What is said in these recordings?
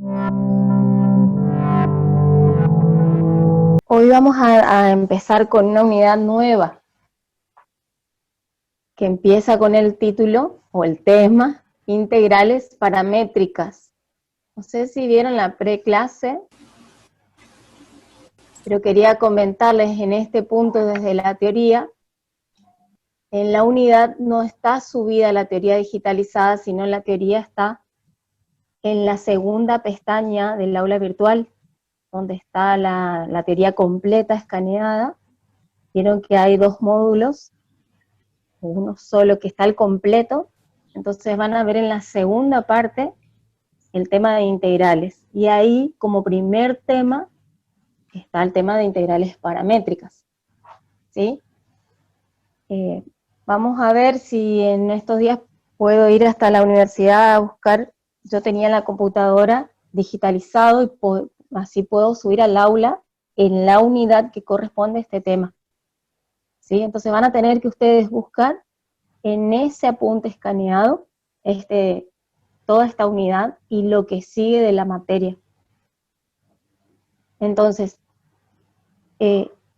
Hoy vamos a empezar con una unidad nueva que empieza con el título o el tema integrales paramétricas. No sé si vieron la preclase, pero quería comentarles en este punto desde la teoría. En la unidad no está subida la teoría digitalizada, sino la teoría está en la segunda pestaña del aula virtual, donde está la teoría completa escaneada. Vieron que hay dos módulos, uno solo que está al completo, entonces van a ver en la segunda parte el tema de integrales, y ahí como primer tema está el tema de integrales paramétricas, ¿sí? Vamos a ver si en estos días puedo ir hasta la universidad a buscar. Yo tenía la computadora digitalizado y así puedo subir al aula en la unidad que corresponde a este tema, ¿sí? Entonces van a tener que ustedes buscar en ese apunte escaneado toda esta unidad y lo que sigue de la materia. Entonces,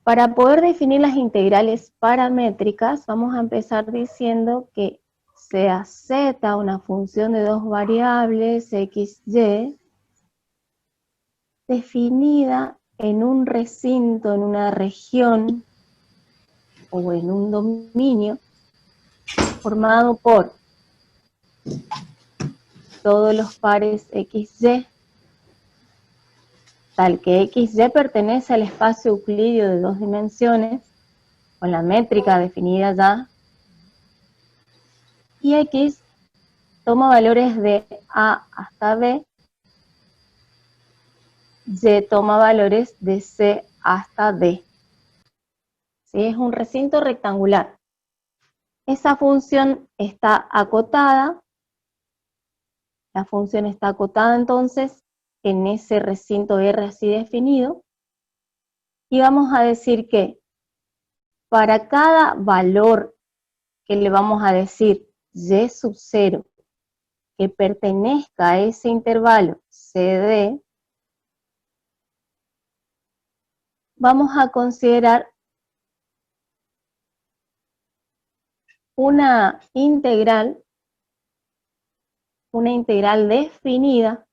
para poder definir las integrales paramétricas, vamos a empezar diciendo que sea z una función de dos variables, x, y, definida en un recinto, en una región, o en un dominio, formado por todos los pares xy, tal que xy pertenece al espacio euclídeo de dos dimensiones, con la métrica definida ya, y x toma valores de a hasta b, y toma valores de c hasta d. ¿Sí? Es un recinto rectangular. Esa función está acotada, la función está acotada entonces en ese recinto R así definido, y vamos a decir que para cada valor que le vamos a decir y sub 0 que pertenezca a ese intervalo CD, vamos a considerar una integral definida,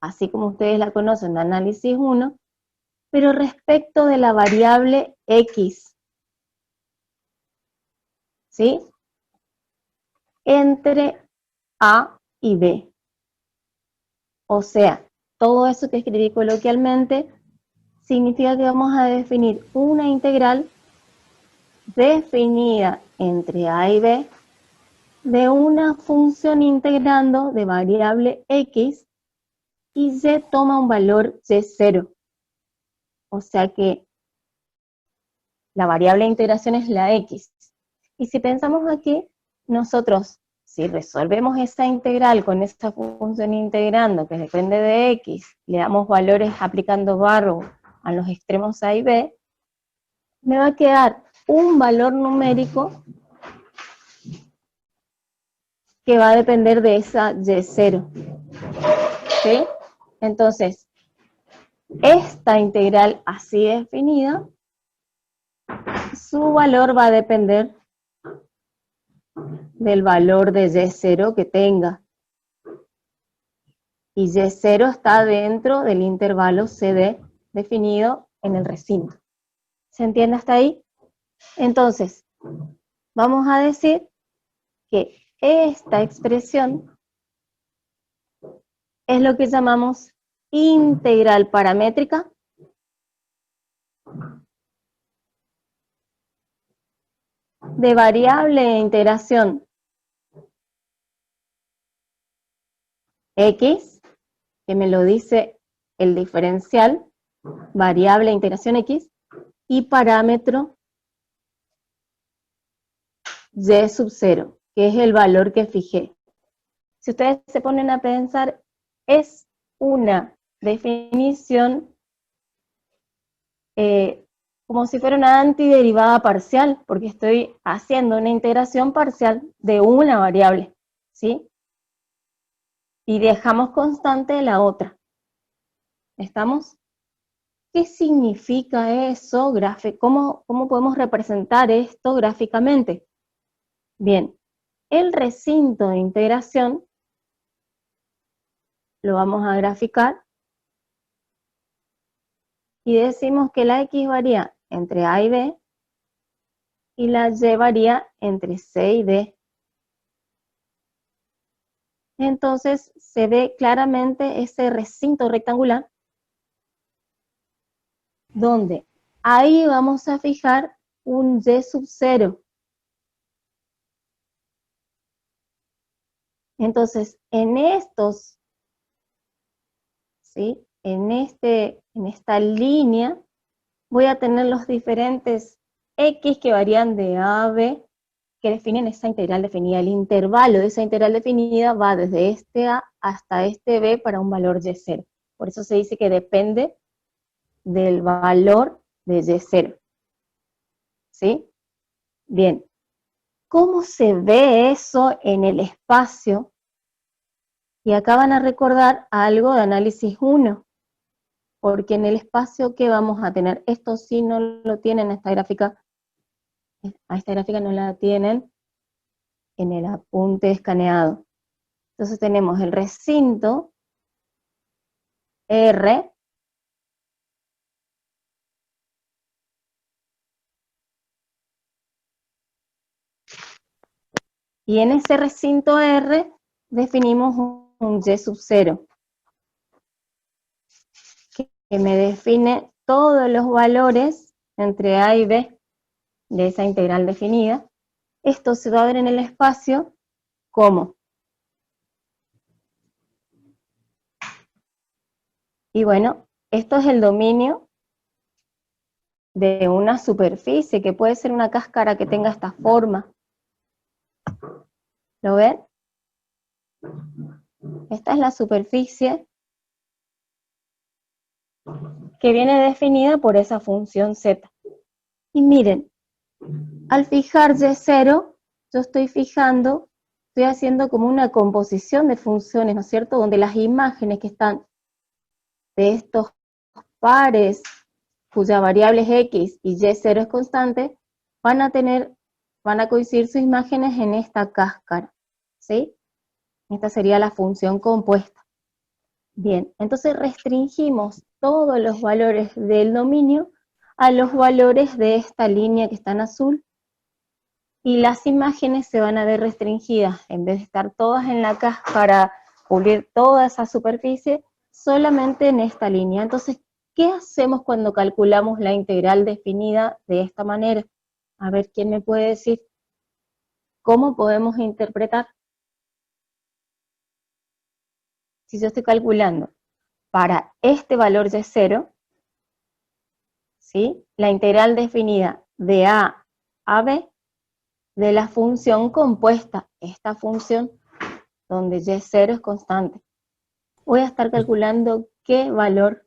así como ustedes la conocen de análisis 1, pero respecto de la variable x, ¿sí? Entre a y b. O sea, todo eso que escribí coloquialmente significa que vamos a definir una integral definida entre a y b de una función integrando de variable x y y toma un valor y0. O sea que la variable de integración es la x. Y si pensamos aquí, nosotros, si resolvemos esa integral con esta función integrando que depende de x, le damos valores aplicando barro a los extremos a y b, me va a quedar un valor numérico que va a depender de esa y0. ¿Sí? Entonces, esta integral así definida, su valor va a depender del valor de y0 que tenga. Y y0 está dentro del intervalo CD definido en el recinto. ¿Se entiende hasta ahí? Entonces, vamos a decir que esta expresión es lo que llamamos integral paramétrica de variable de integración x, que me lo dice el diferencial, variable de integración x, y parámetro y sub 0, que es el valor que fijé. Si ustedes se ponen a pensar, es una definición como si fuera una antiderivada parcial, porque estoy haciendo una integración parcial de una variable, ¿sí? y dejamos constante la otra. ¿Estamos? ¿Qué significa eso? ¿Cómo podemos representar esto gráficamente? Bien, el recinto de integración lo vamos a graficar y decimos que la X varía entre A y B y la Y varía entre C y D. Entonces se ve claramente ese recinto rectangular donde ahí vamos a fijar un Y sub 0. Entonces, en estos, ¿sí? En esta línea voy a tener los diferentes X que varían de A a B, que definen esa integral definida. El intervalo de esa integral definida va desde este A hasta este B para un valor Y0. Por eso se dice que depende del valor de Y0. ¿Sí? Bien. ¿Cómo se ve eso en el espacio? Y acá van a recordar algo de análisis 1, porque en el espacio que vamos a tener, esto sí no lo tienen esta gráfica no la tienen en el apunte escaneado. Entonces tenemos el recinto R, y en ese recinto R definimos un Y sub 0, que me define todos los valores entre A y B de esa integral definida. Esto se va a ver en el espacio como. Y bueno, esto es el dominio de una superficie, que puede ser una cáscara que tenga esta forma. ¿Lo ven? Esta es la superficie que viene definida por esa función z. Y miren, al fijar Y0, yo estoy haciendo como una composición de funciones, ¿no es cierto? Donde las imágenes que están de estos pares, cuya variable es x y Y0 es constante, van a coincidir sus imágenes en esta cáscara, ¿sí? Esta sería la función compuesta. Bien, entonces restringimos todos los valores del dominio a los valores de esta línea que está en azul, y las imágenes se van a ver restringidas, en vez de estar todas en la cáscara, cubrir toda esa superficie, solamente en esta línea. Entonces, ¿qué hacemos cuando calculamos la integral definida de esta manera? A ver, ¿quién me puede decir cómo podemos interpretar? Si yo estoy calculando para este valor Y0, ¿sí? La integral definida de A a B de la función compuesta, esta función donde Y0 es constante. Voy a estar calculando qué valor.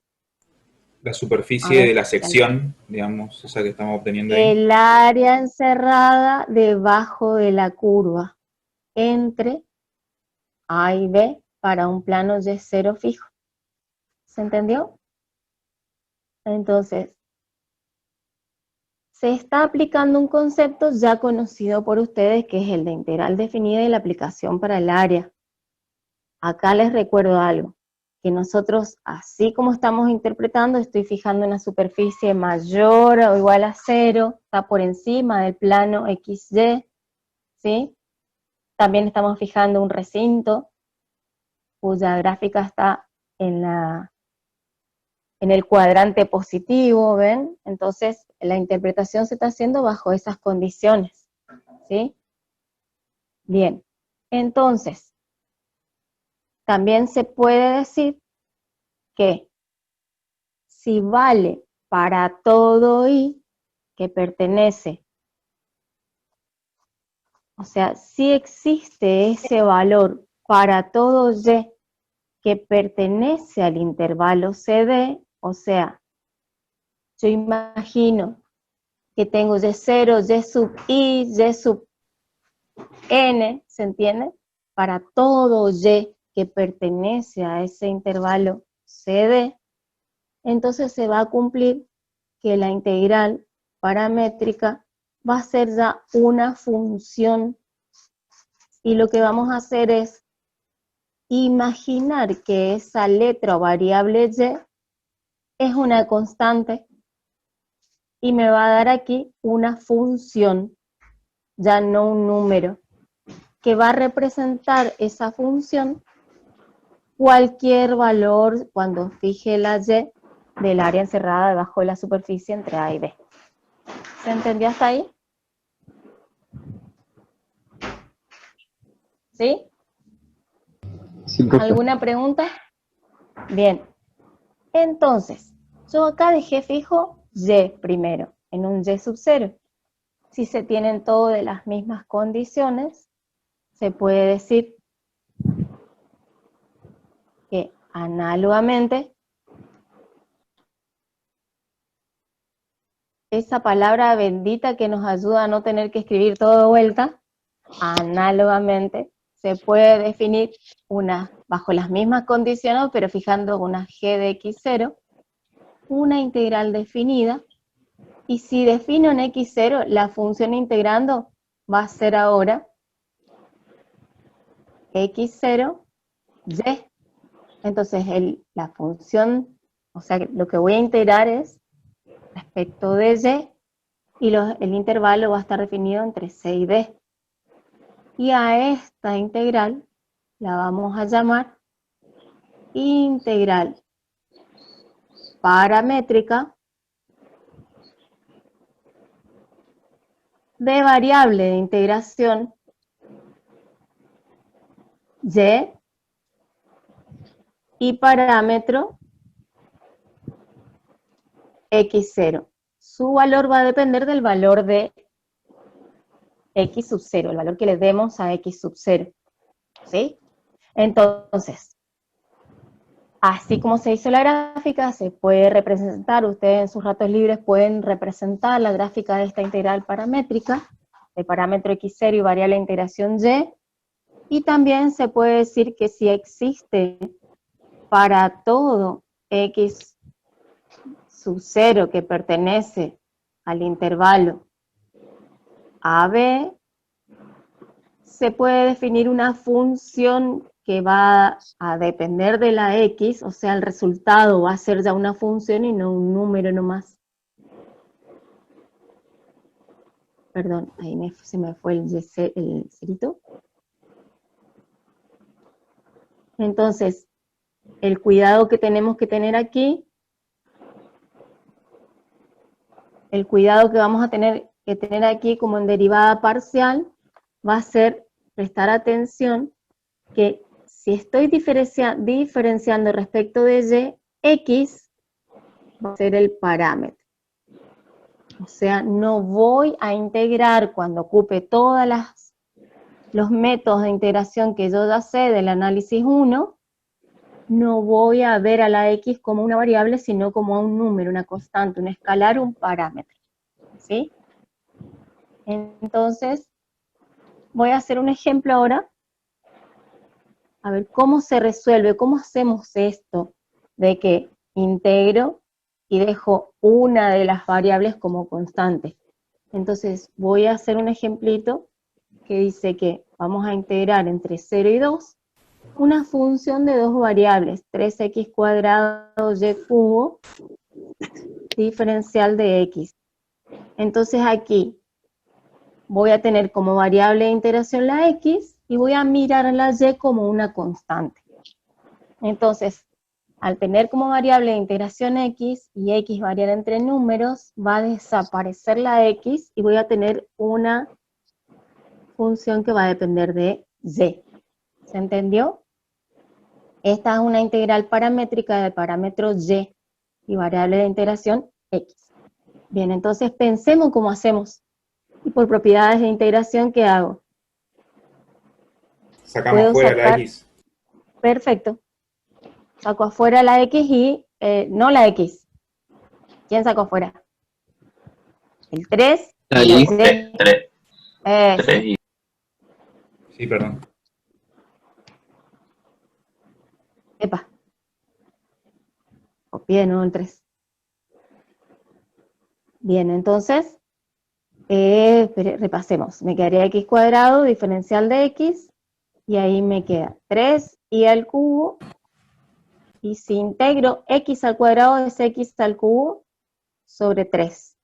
La superficie de la sección, digamos, esa que estamos obteniendo ahí. El área encerrada debajo de la curva, entre A y B, para un plano Y0 fijo. ¿Se entendió? Entonces, se está aplicando un concepto ya conocido por ustedes, que es el de integral definida y la aplicación para el área. Acá les recuerdo algo, que nosotros, así como estamos interpretando, estoy fijando una superficie mayor o igual a 0, está por encima del plano XY, ¿sí? También estamos fijando un recinto, cuya gráfica está en el cuadrante positivo, ¿ven? Entonces, la interpretación se está haciendo bajo esas condiciones, ¿sí? Bien, entonces, también se puede decir que si vale para todo I que pertenece, o sea, si existe ese valor para todo Y que pertenece al intervalo CD, o sea, yo imagino que tengo Y0, Y sub I, Y sub N, ¿se entiende? Para todo Y que pertenece a ese intervalo CD, entonces se va a cumplir que la integral paramétrica va a ser ya una función, y lo que vamos a hacer es imaginar que esa letra o variable y es una constante, y me va a dar aquí una función, ya no un número, que va a representar esa función cualquier valor cuando fije la y del área encerrada debajo de la superficie entre A y B. ¿Se entendió hasta ahí? ¿Sí? Sí, profe. ¿Alguna pregunta? Bien. Entonces, yo acá dejé fijo y primero, en un y sub 0. Si se tienen todo de las mismas condiciones, se puede decir que análogamente, esa palabra bendita que nos ayuda a no tener que escribir todo de vuelta, análogamente se puede definir una, bajo las mismas condiciones, pero fijando una g de x0, una integral definida, y si defino en x0, la función integrando va a ser ahora x0 y. Entonces la función, o sea, lo que voy a integrar es respecto de y el intervalo va a estar definido entre c y d. Y a esta integral la vamos a llamar integral paramétrica de variable de integración y parámetro x0. Su valor va a depender del valor de x sub 0, el valor que le demos a x sub 0. ¿Sí? Entonces, así como se hizo la gráfica, se puede representar, ustedes en sus ratos libres pueden representar la gráfica de esta integral paramétrica, de parámetro x0 y variable de integración y también se puede decir que si existe para todo x sub 0 que pertenece al intervalo AB, se puede definir una función que va a depender de la x, o sea, el resultado va a ser ya una función y no un número nomás. Perdón, ahí se me fue el cerito. Entonces, el cuidado que tenemos que tener aquí, el cuidado que vamos a tener que tener aquí como en derivada parcial, va a ser prestar atención que si estoy diferenciando respecto de y, x va a ser el parámetro. O sea, no voy a integrar cuando ocupe todos los métodos de integración que yo ya sé del análisis 1, no voy a ver a la x como una variable, sino como a un número, una constante, un escalar, un parámetro. ¿Sí? Entonces, voy a hacer un ejemplo ahora, a ver cómo se resuelve, cómo hacemos esto de que integro y dejo una de las variables como constante. Entonces, voy a hacer un ejemplito que dice que vamos a integrar entre 0 y 2 una función de dos variables, 3x cuadrado y cubo, diferencial de x. Entonces aquí voy a tener como variable de integración la x y voy a mirar a la y como una constante. Entonces, al tener como variable de integración x y x variar entre números, va a desaparecer la x y voy a tener una función que va a depender de y. ¿Se entendió? Esta es una integral paramétrica del parámetro y variable de integración x. Bien, entonces pensemos cómo hacemos. Y por propiedades de integración, ¿qué hago? Sacamos fuera la x. Perfecto. Saco afuera la x y no la x. ¿Quién sacó afuera? El 3. Ahí. 3 y... Sí, perdón. Epa. Copié de nuevo el 3. Bien, entonces, repasemos. Me quedaría x cuadrado, diferencial de x, y ahí me queda 3y al cubo, y si integro x al cuadrado es x al cubo sobre 3,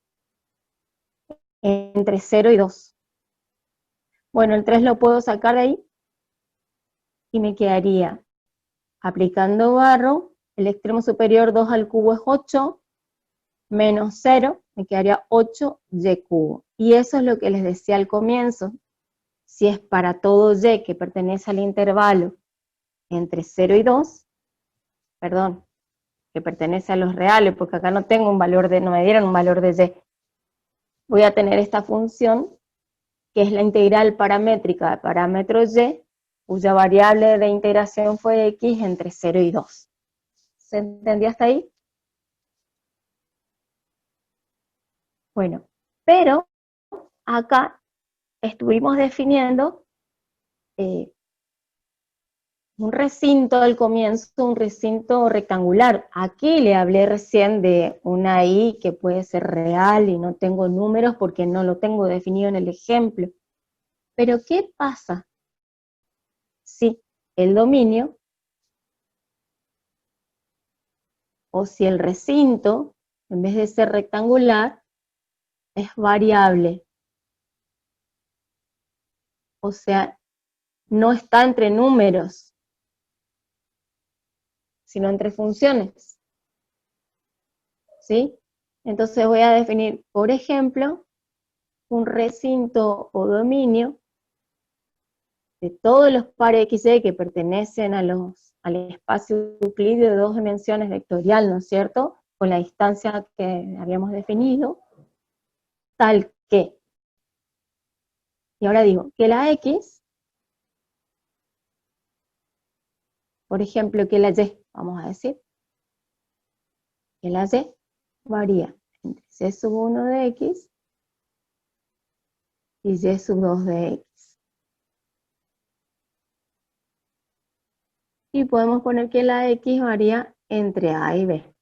entre 0 y 2. Bueno, el 3 lo puedo sacar de ahí, y me quedaría, aplicando barro, el extremo superior 2 al cubo es 8, menos 0, me quedaría 8y cubo. Y eso es lo que les decía al comienzo. Si es para todo y que pertenece al intervalo entre 0 y 2, perdón, que pertenece a los reales, porque acá no tengo un valor de, no me dieron un valor de y, voy a tener esta función, que es la integral paramétrica de parámetro y, cuya variable de integración fue x entre 0 y 2. ¿Se entendió hasta ahí? Bueno, pero acá estuvimos definiendo un recinto al comienzo, un recinto rectangular. Aquí le hablé recién de una I que puede ser real y no tengo números porque no lo tengo definido en el ejemplo. Pero ¿qué pasa si el dominio o si el recinto, en vez de ser rectangular, es variable? O sea, no está entre números, sino entre funciones. ¿Sí? Entonces voy a definir, por ejemplo, un recinto o dominio de todos los pares XY que pertenecen al espacio euclídeo de 2 dimensiones vectorial, ¿no es cierto? Con la distancia que habíamos definido, tal que, y ahora digo, que la X, por ejemplo, que la Y, vamos a decir, que la Y varía entre C sub 1 de X y Y sub 2 de X. Y podemos poner que la X varía entre A y B.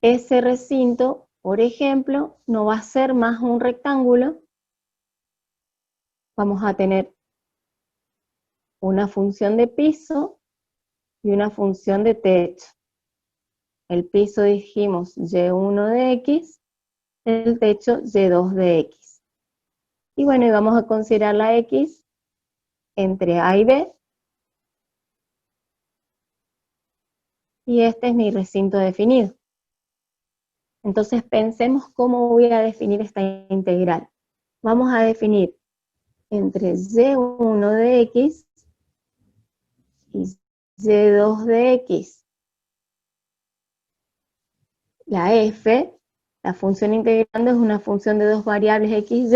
Ese recinto, por ejemplo, no va a ser más un rectángulo. Vamos a tener una función de piso y una función de techo. El piso dijimos Y1 de X, el techo Y2 de X. Y bueno, y vamos a considerar la X entre A y B. Y este es mi recinto definido. Entonces pensemos cómo voy a definir esta integral. Vamos a definir entre Y1 de X y Y2 de X. La f, la función integrando, es una función de dos variables x,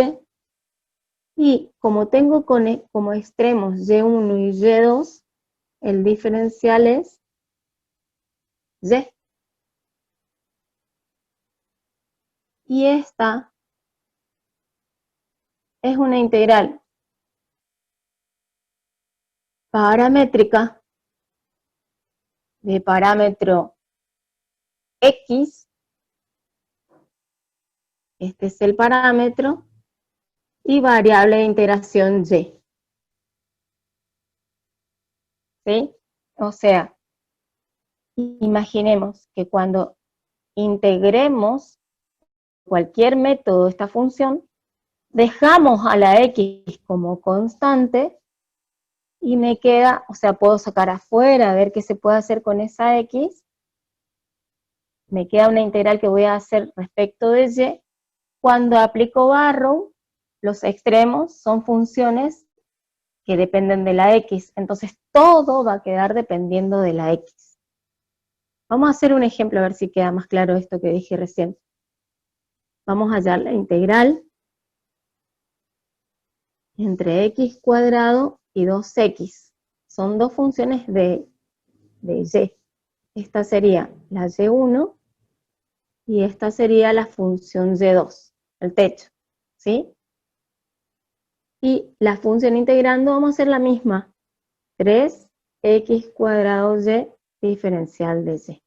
y como tengo como extremos y1 y y2, el diferencial es y. Y esta es una integral paramétrica de parámetro x, este es el parámetro, y variable de integración y. ¿Sí? O sea, imaginemos que cuando integremos cualquier método de esta función, dejamos a la x como constante, y me queda, o sea, puedo sacar afuera, a ver qué se puede hacer con esa x, me queda una integral que voy a hacer respecto de y. Cuando aplico Barrow, los extremos son funciones que dependen de la x, entonces todo va a quedar dependiendo de la x. Vamos a hacer un ejemplo a ver si queda más claro esto que dije recién. Vamos a hallar la integral entre x cuadrado y 2x. Son dos funciones de y. Esta sería la y1 y esta sería la función y2, el techo, ¿sí? Y la función integrando vamos a hacer la misma. 3 x cuadrado y diferencial de y.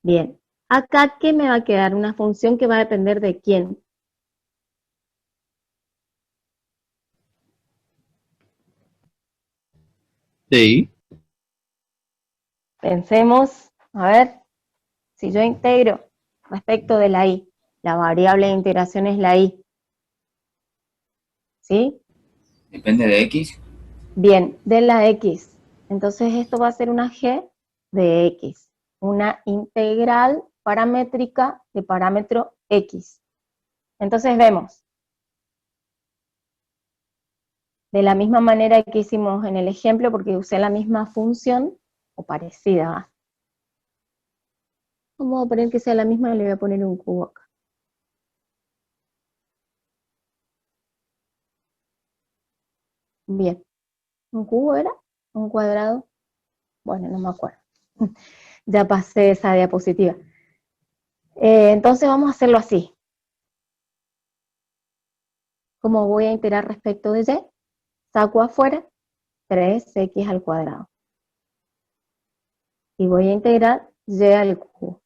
Bien, acá, ¿qué me va a quedar? Una función que va a depender de quién. De I. Pensemos, a ver, si yo integro respecto de la y, la variable de integración es la y, ¿sí? Depende de X. Bien, de la x. Entonces esto va a ser una g de x, una integral paramétrica de parámetro x. Entonces vemos, de la misma manera que hicimos en el ejemplo, porque usé la misma función, o parecida. Vamos a poner que sea la misma y le voy a poner un cubo acá. Bien, ¿un cubo era? ¿Un cuadrado? Bueno, no me acuerdo. Ya pasé esa diapositiva. Entonces vamos a hacerlo así. Como voy a integrar respecto de y, saco afuera 3x al cuadrado. Y voy a integrar y al cubo.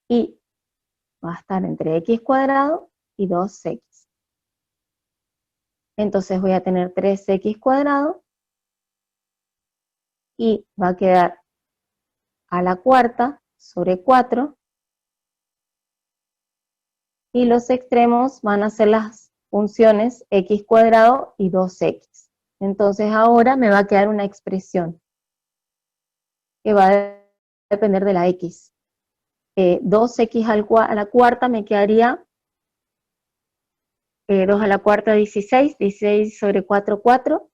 Y va a estar entre x cuadrado y 2x. Entonces voy a tener 3x cuadrado y va a quedar a la cuarta sobre 4. Y los extremos van a ser las funciones x cuadrado y 2x. Entonces ahora me va a quedar una expresión que va a depender de la x. 2x a la cuarta me quedaría 2 a la cuarta 16, 16 sobre 4, 4.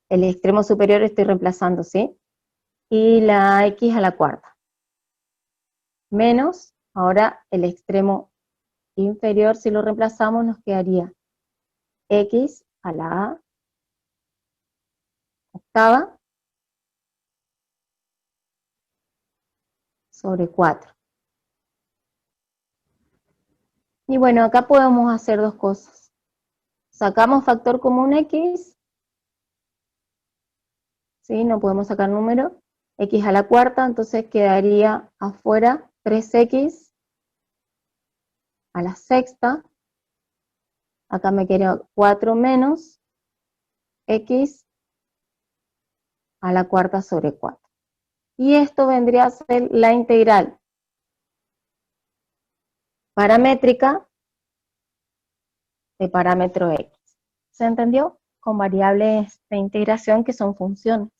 El extremo superior estoy reemplazando, ¿sí? Y la x a la cuarta. Menos, ahora el extremo inferior, si lo reemplazamos, nos quedaría x a la octava sobre 4. Y bueno, acá podemos hacer dos cosas. Sacamos factor común x, ¿sí? No podemos sacar número, x a la cuarta, entonces quedaría afuera 3x a la sexta, acá me queda 4 menos x a la cuarta sobre 4. Y esto vendría a ser la integral paramétrica de parámetro x. ¿Se entendió? Con variables de integración que son funciones.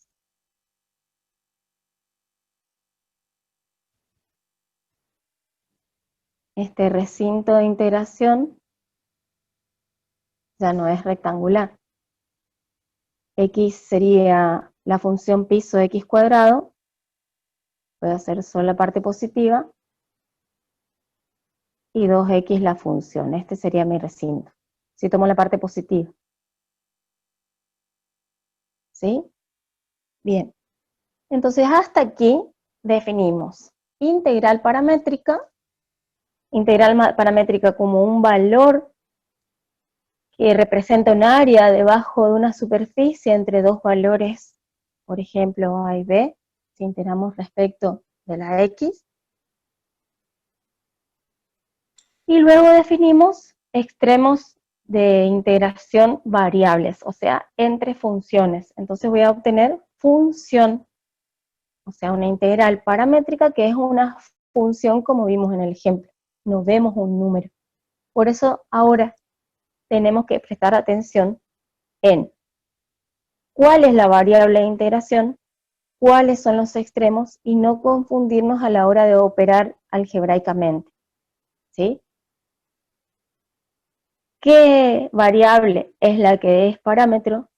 Este recinto de integración ya no es rectangular. X sería la función piso de x cuadrado, voy a hacer solo la parte positiva, y 2x la función, este sería mi recinto, si tomo la parte positiva. ¿Sí? Bien, entonces hasta aquí definimos integral paramétrica como un valor que representa un área debajo de una superficie entre dos valores, por ejemplo a y b, si integramos respecto de la x. Y luego definimos extremos de integración variables, o sea, entre funciones. Entonces voy a obtener función, o sea, una integral paramétrica que es una función como vimos en el ejemplo. No vemos un número. Por eso ahora tenemos que prestar atención en cuál es la variable de integración, cuáles son los extremos y no confundirnos a la hora de operar algebraicamente. ¿Sí? ¿Qué variable es la que es parámetro?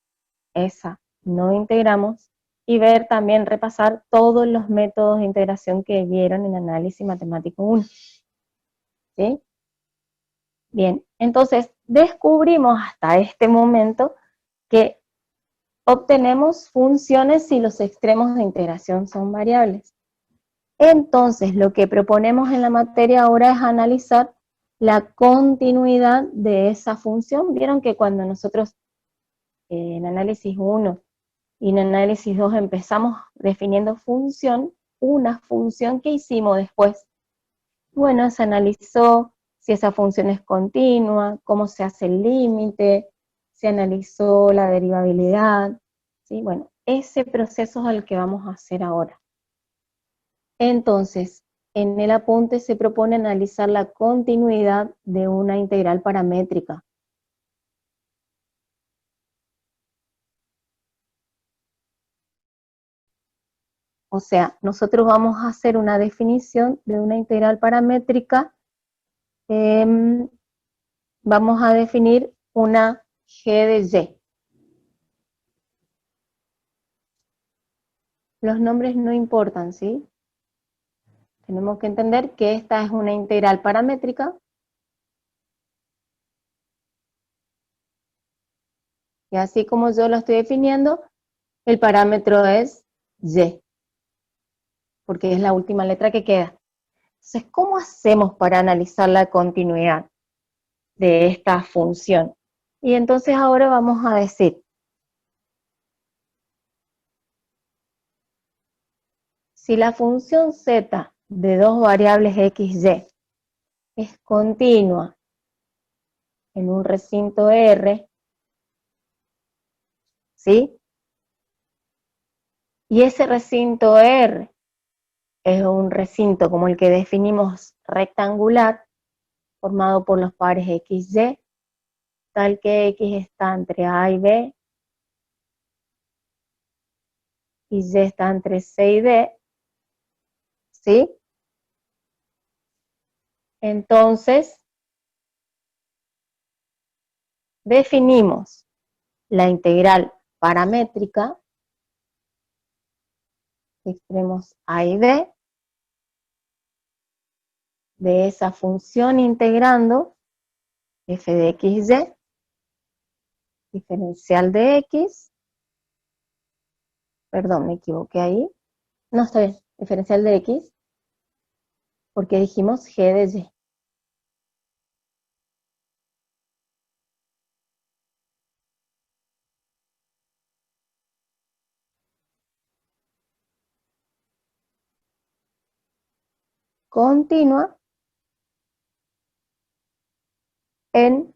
Esa no integramos. Y ver también, repasar todos los métodos de integración que vieron en análisis matemático 1. ¿Sí? Bien, entonces descubrimos hasta este momento que obtenemos funciones si los extremos de integración son variables. Entonces, lo que proponemos en la materia ahora es analizar la continuidad de esa función. Vieron que cuando nosotros en análisis 1 y en análisis 2 empezamos definiendo función, una función que hicimos después. Bueno, se analizó si esa función es continua, cómo se hace el límite, se analizó la derivabilidad, ¿sí? Bueno, ese proceso es el que vamos a hacer ahora. Entonces, en el apunte se propone analizar la continuidad de una integral paramétrica. O sea, nosotros vamos a hacer una definición de una integral paramétrica. Vamos a definir una g de y. Los nombres no importan, ¿sí? Tenemos que entender que esta es una integral paramétrica. Y así como yo lo estoy definiendo, el parámetro es y, porque es la última letra que queda. Entonces, ¿cómo hacemos para analizar la continuidad de esta función? Y entonces ahora vamos a decir, si la función z de dos variables x, y es continua en un recinto R, ¿sí? Y ese recinto R es un recinto como el que definimos rectangular, formado por los pares x, y, tal que x está entre A y B, y y está entre C y D, ¿sí? Entonces, definimos la integral paramétrica, extremos A y B, de esa función integrando f de x, y, diferencial de x, perdón, me equivoqué ahí, no, está bien, diferencial de x, porque dijimos g de y. Continua en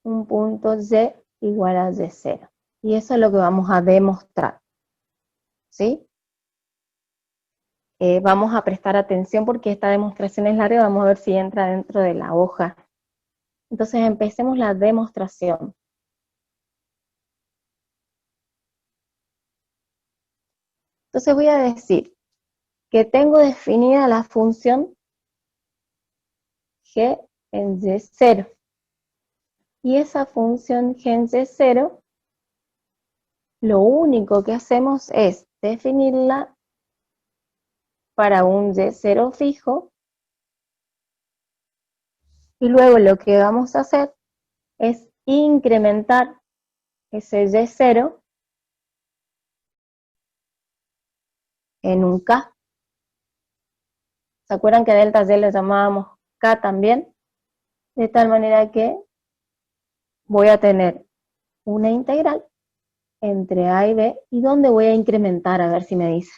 un punto y igual a y0. Y eso es lo que vamos a demostrar, ¿sí? Vamos a prestar atención porque esta demostración es larga, vamos a ver si entra dentro de la hoja. Entonces empecemos la demostración. Entonces voy a decir que tengo definida la función g en y0. Y esa función g en y0, lo único que hacemos es definirla para un y0 fijo, y luego lo que vamos a hacer es incrementar ese y0 en un k. ¿Se acuerdan que a delta y le llamábamos k también? De tal manera que voy a tener una integral entre a y b, y ¿dónde voy a incrementar? A ver si me dice.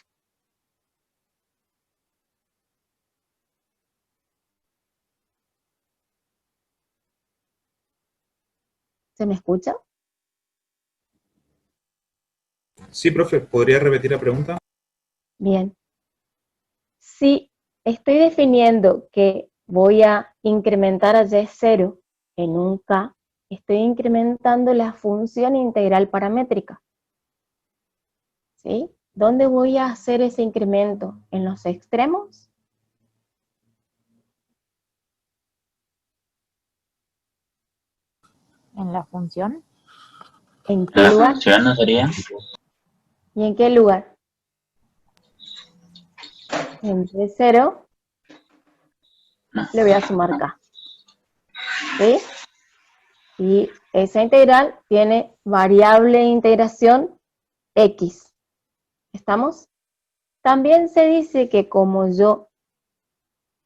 ¿Se me escucha? Sí, profe, ¿podría repetir la pregunta? Bien. Si estoy definiendo que voy a incrementar a y0 en un k, estoy incrementando la función integral paramétrica, ¿sí? ¿Dónde voy a hacer ese incremento? ¿En los extremos? ¿En la función? ¿En qué La lugar? función no sería. ¿Y en qué lugar? En y0 No. le voy a sumar k, ¿sí? Y esa integral tiene variable de integración x. ¿Estamos? También se dice que como yo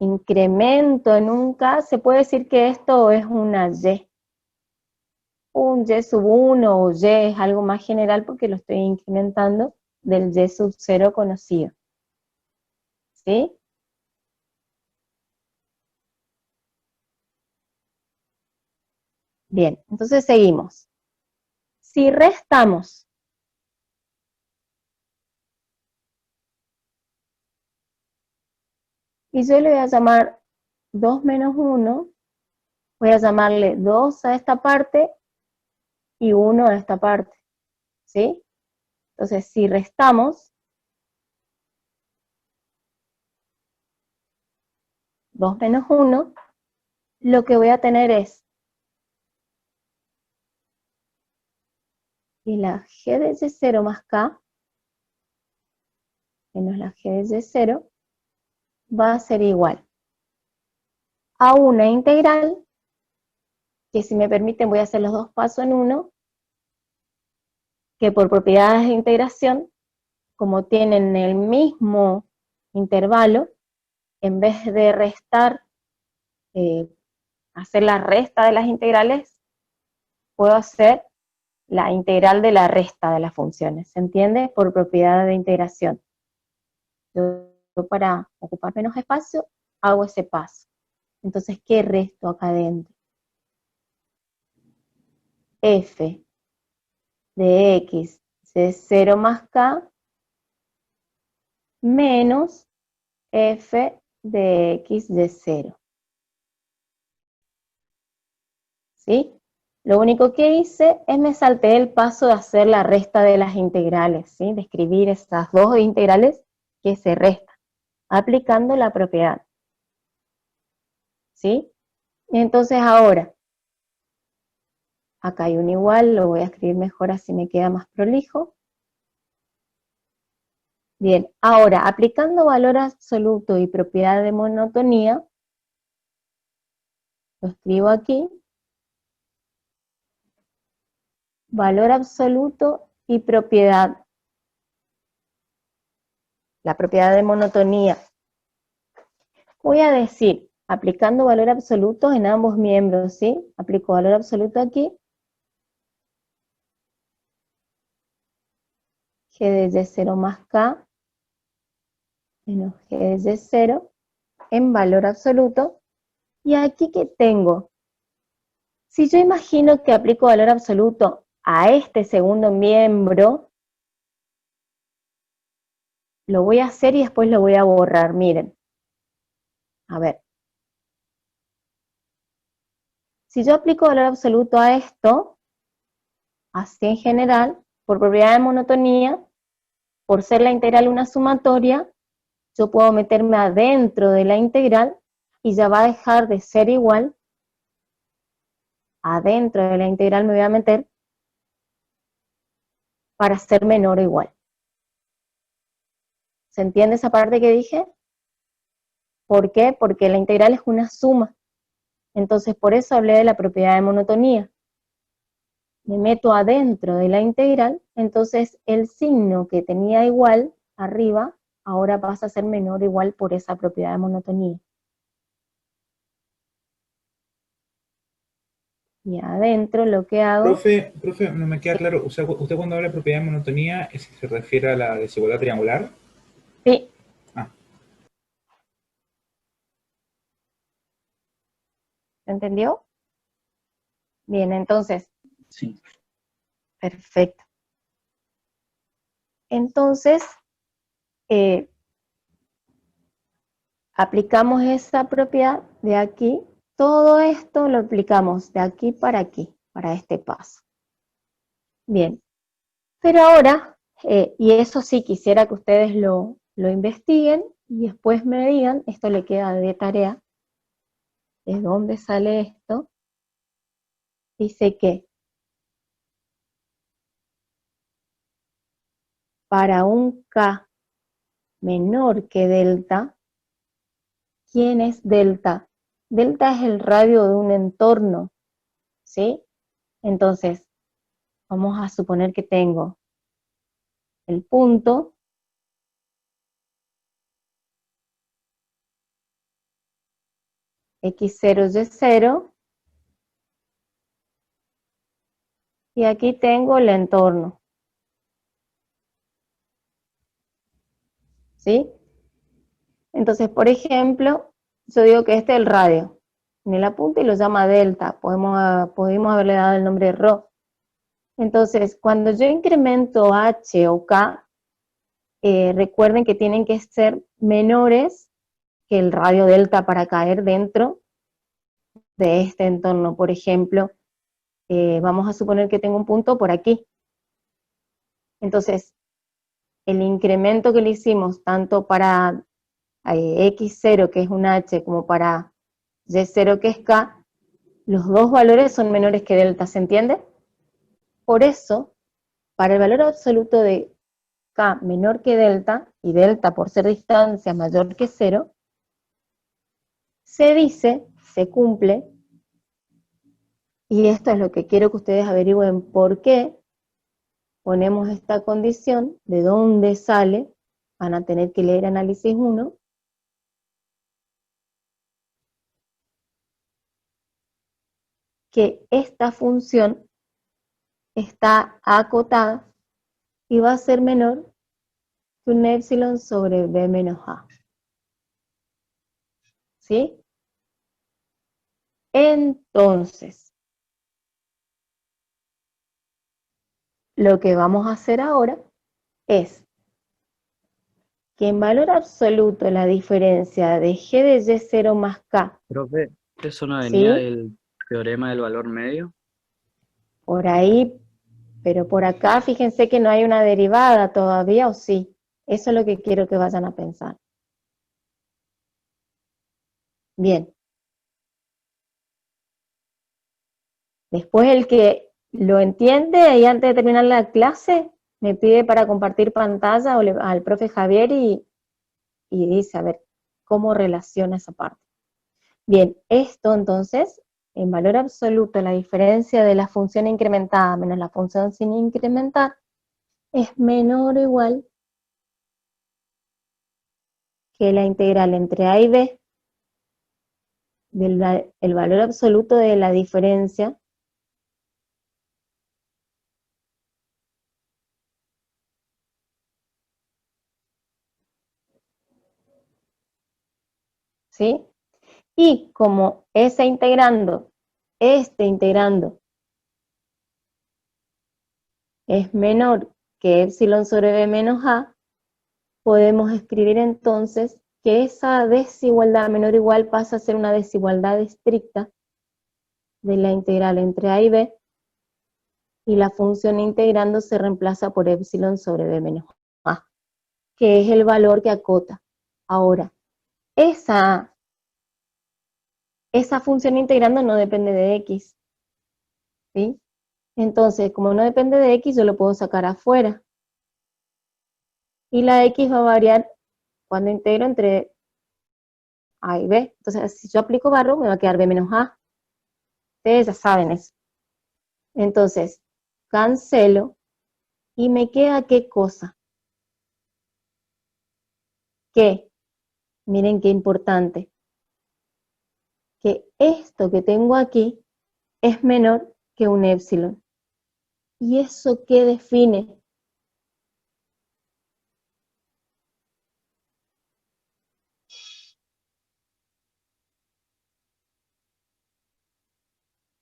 incremento en un K, se puede decir que esto es una Y. Un Y sub 1 o Y es algo más general porque lo estoy incrementando del Y sub 0 conocido. ¿Sí? Bien, entonces seguimos. Si restamos, y yo le voy a llamar 2 menos 1, voy a llamarle 2 a esta parte y 1 a esta parte, ¿sí? Entonces, si restamos, 2 menos 1, lo que voy a tener es, y la g de y0 más k, menos la g de y0, va a ser igual a una integral, que si me permiten voy a hacer los dos pasos en uno, que por propiedades de integración, como tienen el mismo intervalo, en vez de restar, hacer la resta de las integrales, puedo hacer la integral de la resta de las funciones, ¿se entiende? Por propiedad de integración. Yo para ocupar menos espacio, hago ese paso. Entonces, ¿qué resto acá adentro? F de x de 0 más k menos f de x de 0. ¿Sí? Lo único que hice es me salté el paso de hacer la resta de las integrales, ¿sí? De escribir esas dos integrales que se restan, aplicando la propiedad. ¿Sí? Entonces ahora, acá hay un igual, lo voy a escribir mejor así me queda más prolijo. Bien, ahora, aplicando valor absoluto y propiedad de monotonía, lo escribo aquí, valor absoluto y propiedad, la propiedad de monotonía. Voy a decir, aplicando valor absoluto en ambos miembros, ¿sí? Aplico valor absoluto aquí, g de y0 más k, menos g de y0, en valor absoluto, y aquí que tengo, si yo imagino que aplico valor absoluto a este segundo miembro, lo voy a hacer y después lo voy a borrar, miren. A ver. Si yo aplico valor absoluto a esto, así en general, por propiedad de monotonía, por ser la integral una sumatoria, yo puedo meterme adentro de la integral y ya va a dejar de ser igual. Adentro de la integral me voy a meter para ser menor o igual. ¿Se entiende esa parte que dije? ¿Por qué? Porque la integral es una suma. Entonces, por eso hablé de la propiedad de monotonía. Me meto adentro de la integral, entonces el signo que tenía igual arriba, ahora pasa a ser menor o igual por esa propiedad de monotonía. Y adentro lo que hago... Profe, no me queda claro, o sea, usted cuando habla de propiedad de monotonía, ¿se refiere a la desigualdad triangular? Sí. Ah. ¿Se entendió? Bien, entonces. Sí. Perfecto. Entonces, aplicamos esa propiedad de aquí. Todo esto lo aplicamos de aquí, para este paso. Bien. Pero ahora, y eso sí quisiera que ustedes lo investiguen y después me digan, esto le queda de tarea, ¿de dónde sale esto? Dice que para un K menor que delta, ¿quién es delta? Delta es el radio de un entorno, ¿sí? Entonces, vamos a suponer que tengo el punto, x0, y0. Y aquí tengo el entorno. ¿Sí? Entonces, por ejemplo, yo digo que este es el radio. En el apunte lo llama delta. Pudimos haberle dado el nombre rho. Entonces, cuando yo incremento h o k, recuerden que tienen que ser menores que el radio delta para caer dentro de este entorno. Por ejemplo, vamos a suponer que tengo un punto por aquí. Entonces, el incremento que le hicimos tanto para x0, que es un h, como para y0, que es k, los dos valores son menores que delta, ¿se entiende? Por eso, para el valor absoluto de k menor que delta, y delta por ser distancia mayor que 0, se dice, se cumple, y esto es lo que quiero que ustedes averigüen por qué ponemos esta condición, de dónde sale, van a tener que leer análisis 1, que esta función está acotada y va a ser menor que un épsilon sobre b menos a. ¿Sí? Entonces, lo que vamos a hacer ahora es que en valor absoluto la diferencia de g de y0 más k, Profe, ¿eso no venía ¿sí? del teorema del valor medio? Por ahí, pero por acá fíjense que no hay una derivada todavía, ¿o sí? Eso es lo que quiero que vayan a pensar. Bien. Después el que lo entiende y antes de terminar la clase, me pide para compartir pantalla al profe Javier y dice, a ver, cómo relaciona esa parte. Bien, esto entonces, en valor absoluto, la diferencia de la función incrementada menos la función sin incrementar, es menor o igual que la integral entre a y b del valor absoluto de la diferencia ¿sí? Y como este integrando es menor que epsilon sobre b menos a, podemos escribir entonces que esa desigualdad menor o igual pasa a ser una desigualdad estricta de la integral entre a y b, y la función integrando se reemplaza por epsilon sobre b menos a, que es el valor que acota. Ahora, esa función integrando no depende de x, ¿sí? Entonces, como no depende de x, yo lo puedo sacar afuera. Y la x va a variar cuando integro entre a y b. Entonces, si yo aplico barro, me va a quedar b menos a. Ustedes ya saben eso. Entonces, cancelo y me queda ¿qué cosa? Que, miren qué importante, que esto que tengo aquí es menor que un épsilon. ¿Y eso qué define?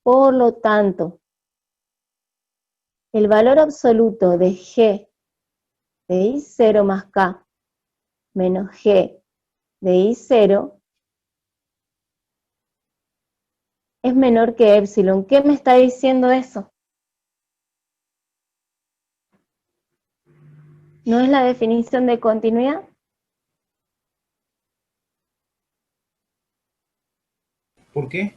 Por lo tanto, el valor absoluto de g de i0 más k menos g de i0 es menor que épsilon. ¿Qué me está diciendo eso? ¿No es la definición de continuidad? ¿Por qué?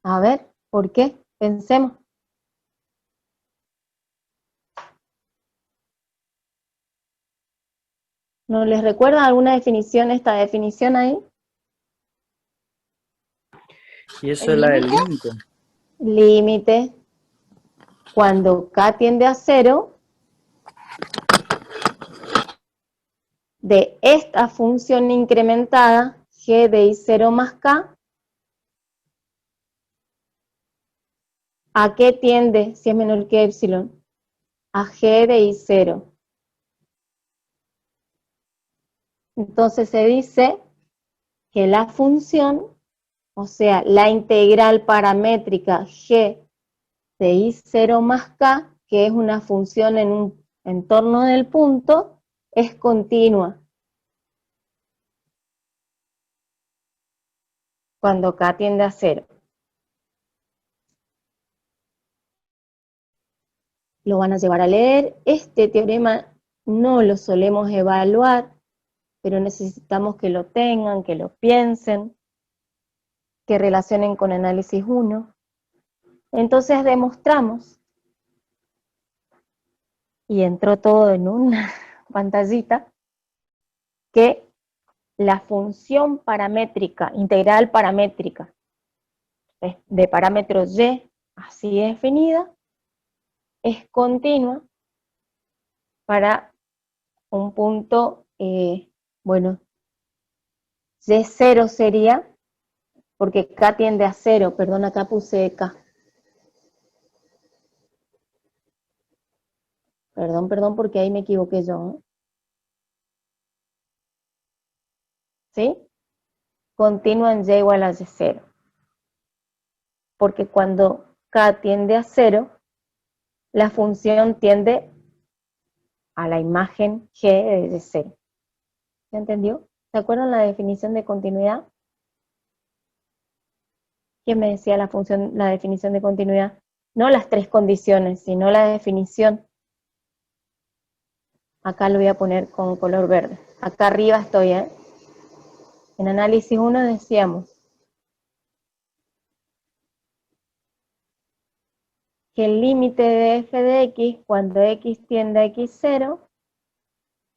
A ver, ¿por qué? Pensemos. ¿No les recuerda alguna definición, esta definición ahí? Y eso es la del límite. Límite. Cuando k tiende a 0, de esta función incrementada, g de I0 más k, ¿a qué tiende si es menor que epsilon? A g de I0. Entonces se dice que la función, o sea, la integral paramétrica g de I0 más k, que es una función en un entorno del punto, es continua cuando k tiende a 0. Lo van a llevar a leer. Este teorema no lo solemos evaluar, pero necesitamos que lo tengan, que lo piensen, que relacionen con análisis 1. Entonces demostramos, y entró todo en una pantallita, que la función paramétrica, integral paramétrica, de parámetro y, así definida, es continua para un punto, bueno, y0 sería, porque k tiende a 0, perdón, acá puse k. Perdón, porque ahí me equivoqué yo, ¿eh? ¿Sí? Continua en y igual a y0. Porque cuando k tiende a 0, la función tiende a la imagen g de 0. ¿Se entendió? ¿Se acuerdan la definición de continuidad? ¿Quién me decía la definición de continuidad? No las tres condiciones, sino la definición. Acá lo voy a poner con color verde. Acá arriba estoy, ¿eh? En análisis 1 decíamos que el límite de f de x cuando x tiende a x0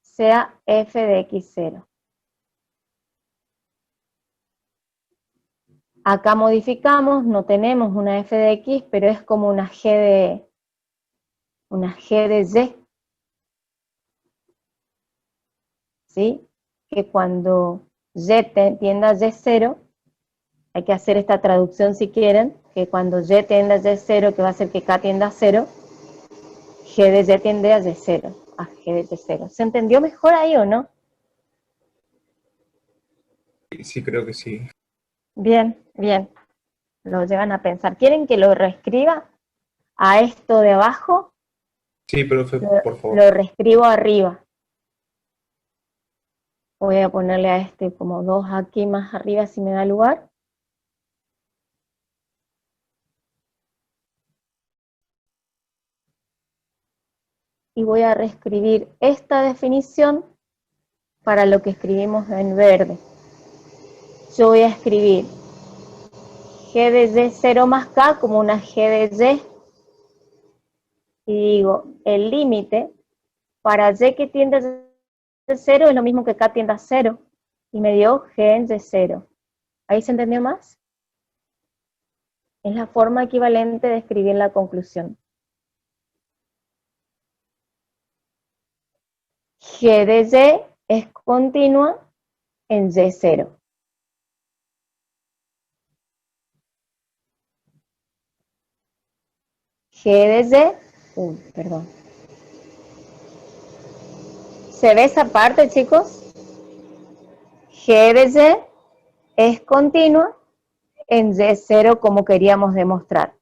sea f de x0. Acá modificamos, no tenemos una f de x, pero es como una g de y. ¿Sí? Que cuando y tiende a y0, hay que hacer esta traducción si quieren, que cuando y tiende a y0, que va a ser que k tienda a 0, g de y tiende a y0, a g de y0. ¿Se entendió mejor ahí o no? Sí, creo que sí. Bien, bien. Lo llevan a pensar. ¿Quieren que lo reescriba a esto de abajo? Sí, profe, por favor. Lo reescribo arriba. Voy a ponerle a este como 2 aquí más arriba si me da lugar. Y voy a reescribir esta definición para lo que escribimos en verde. Yo voy a escribir g de y0 más k como una g de y. Y digo, el límite para y que tiende a 0 es lo mismo que k tiende a 0. Y me dio g en y0. ¿Ahí se entendió más? Es la forma equivalente de escribir la conclusión. G de y es continua en y0. G de y, perdón. ¿Se ve esa parte, chicos? G de y es continua en y0 como queríamos demostrar.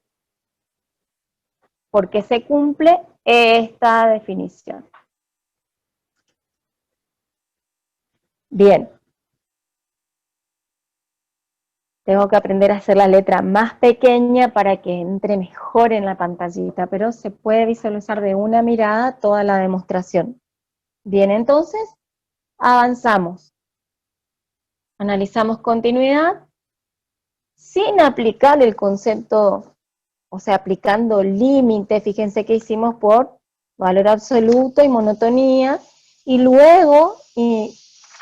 Porque se cumple esta definición. Bien. Tengo que aprender a hacer la letra más pequeña para que entre mejor en la pantallita, pero se puede visualizar de una mirada toda la demostración. Bien, entonces, avanzamos. Analizamos continuidad sin aplicar el concepto, o sea, aplicando límite. Fíjense que hicimos por valor absoluto y monotonía, y luego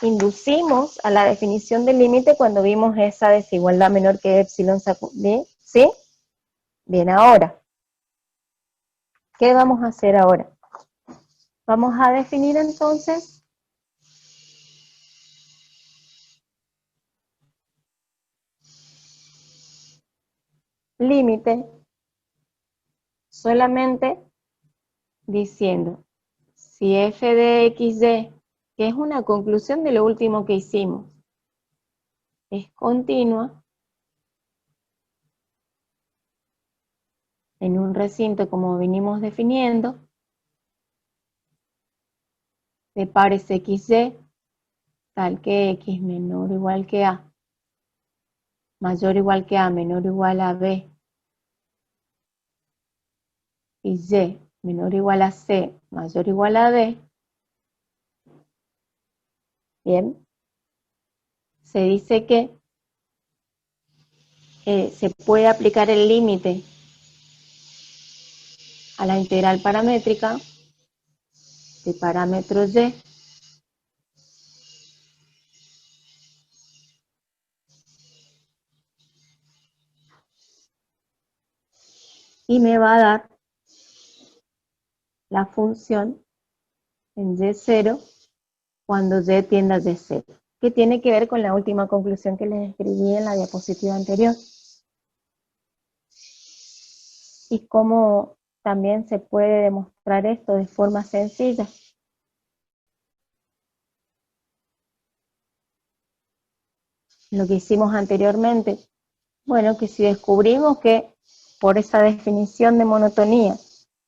inducimos a la definición del límite cuando vimos esa desigualdad menor que epsilon, ¿sí? Bien, ahora, ¿qué vamos a hacer ahora? Vamos a definir entonces límite solamente diciendo si f de xy, que es una conclusión de lo último que hicimos, es continua en un recinto como vinimos definiendo, de pares xy, tal que x menor o igual que a, mayor o igual que a, menor o igual a b, y y menor o igual a c, mayor o igual a d, bien, se dice que se puede aplicar el límite a la integral paramétrica de parámetro y y me va a dar la función en y0 cuando y tiende a y0, que tiene que ver con la última conclusión que les escribí en la diapositiva anterior. Y cómo también se puede demostrar esto de forma sencilla. Lo que hicimos anteriormente. Bueno, que si descubrimos que por esa definición de monotonía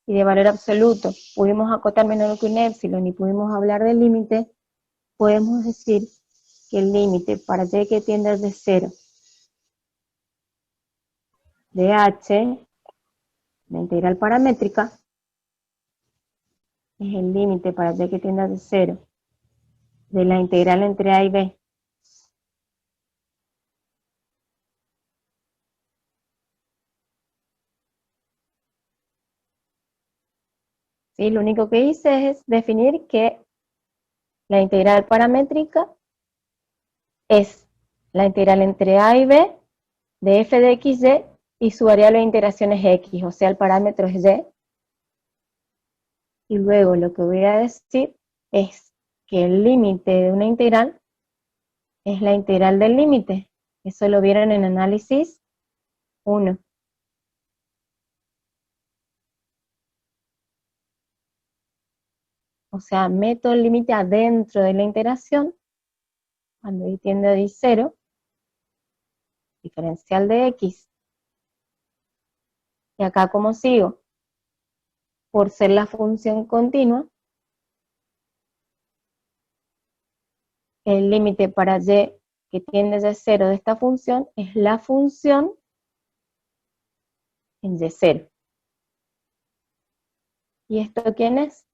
y de valor absoluto pudimos acotar menor que un épsilon y pudimos hablar del límite, podemos decir que el límite para y que tiende a y0 de h, la integral paramétrica, es el límite para y que tiende a y0 de la integral entre a y b ¿sí? Lo único que hice es definir que la integral paramétrica es la integral entre a y b de f de xy y su variable de integración es x, o sea, el parámetro es y. Y luego lo que voy a decir es que el límite de una integral es la integral del límite. Eso lo vieron en análisis 1. O sea, meto el límite adentro de la integración, cuando y tiende a y0, diferencial de x. Y acá, ¿cómo sigo? Por ser la función continua, el límite para y que tiende a y0 de esta función es la función en y0. ¿Y esto quién es?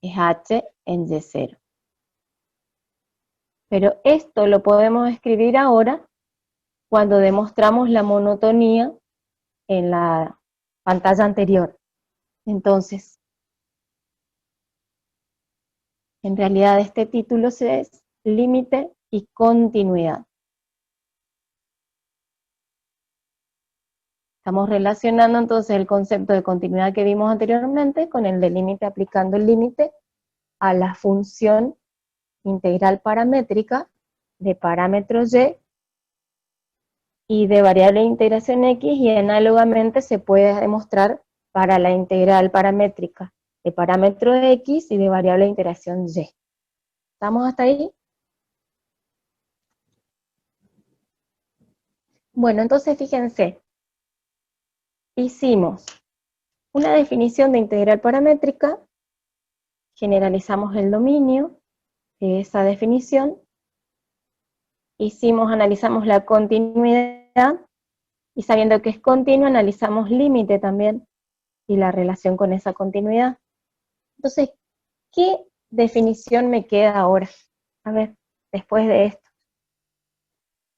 Es h en y0. Pero esto lo podemos escribir ahora cuando demostramos la monotonía en la pantalla anterior. Entonces, en realidad este título es límite y continuidad. Estamos relacionando entonces el concepto de continuidad que vimos anteriormente con el de límite, aplicando el límite a la función integral paramétrica de parámetro y de variable de integración x, y análogamente se puede demostrar para la integral paramétrica de parámetro x y de variable de integración y. ¿Estamos hasta ahí? Bueno, entonces fíjense, hicimos una definición de integral paramétrica, generalizamos el dominio de esa definición, analizamos la continuidad, y sabiendo que es continua, analizamos límite también, y la relación con esa continuidad. Entonces, ¿qué definición me queda ahora? A ver, después de esto,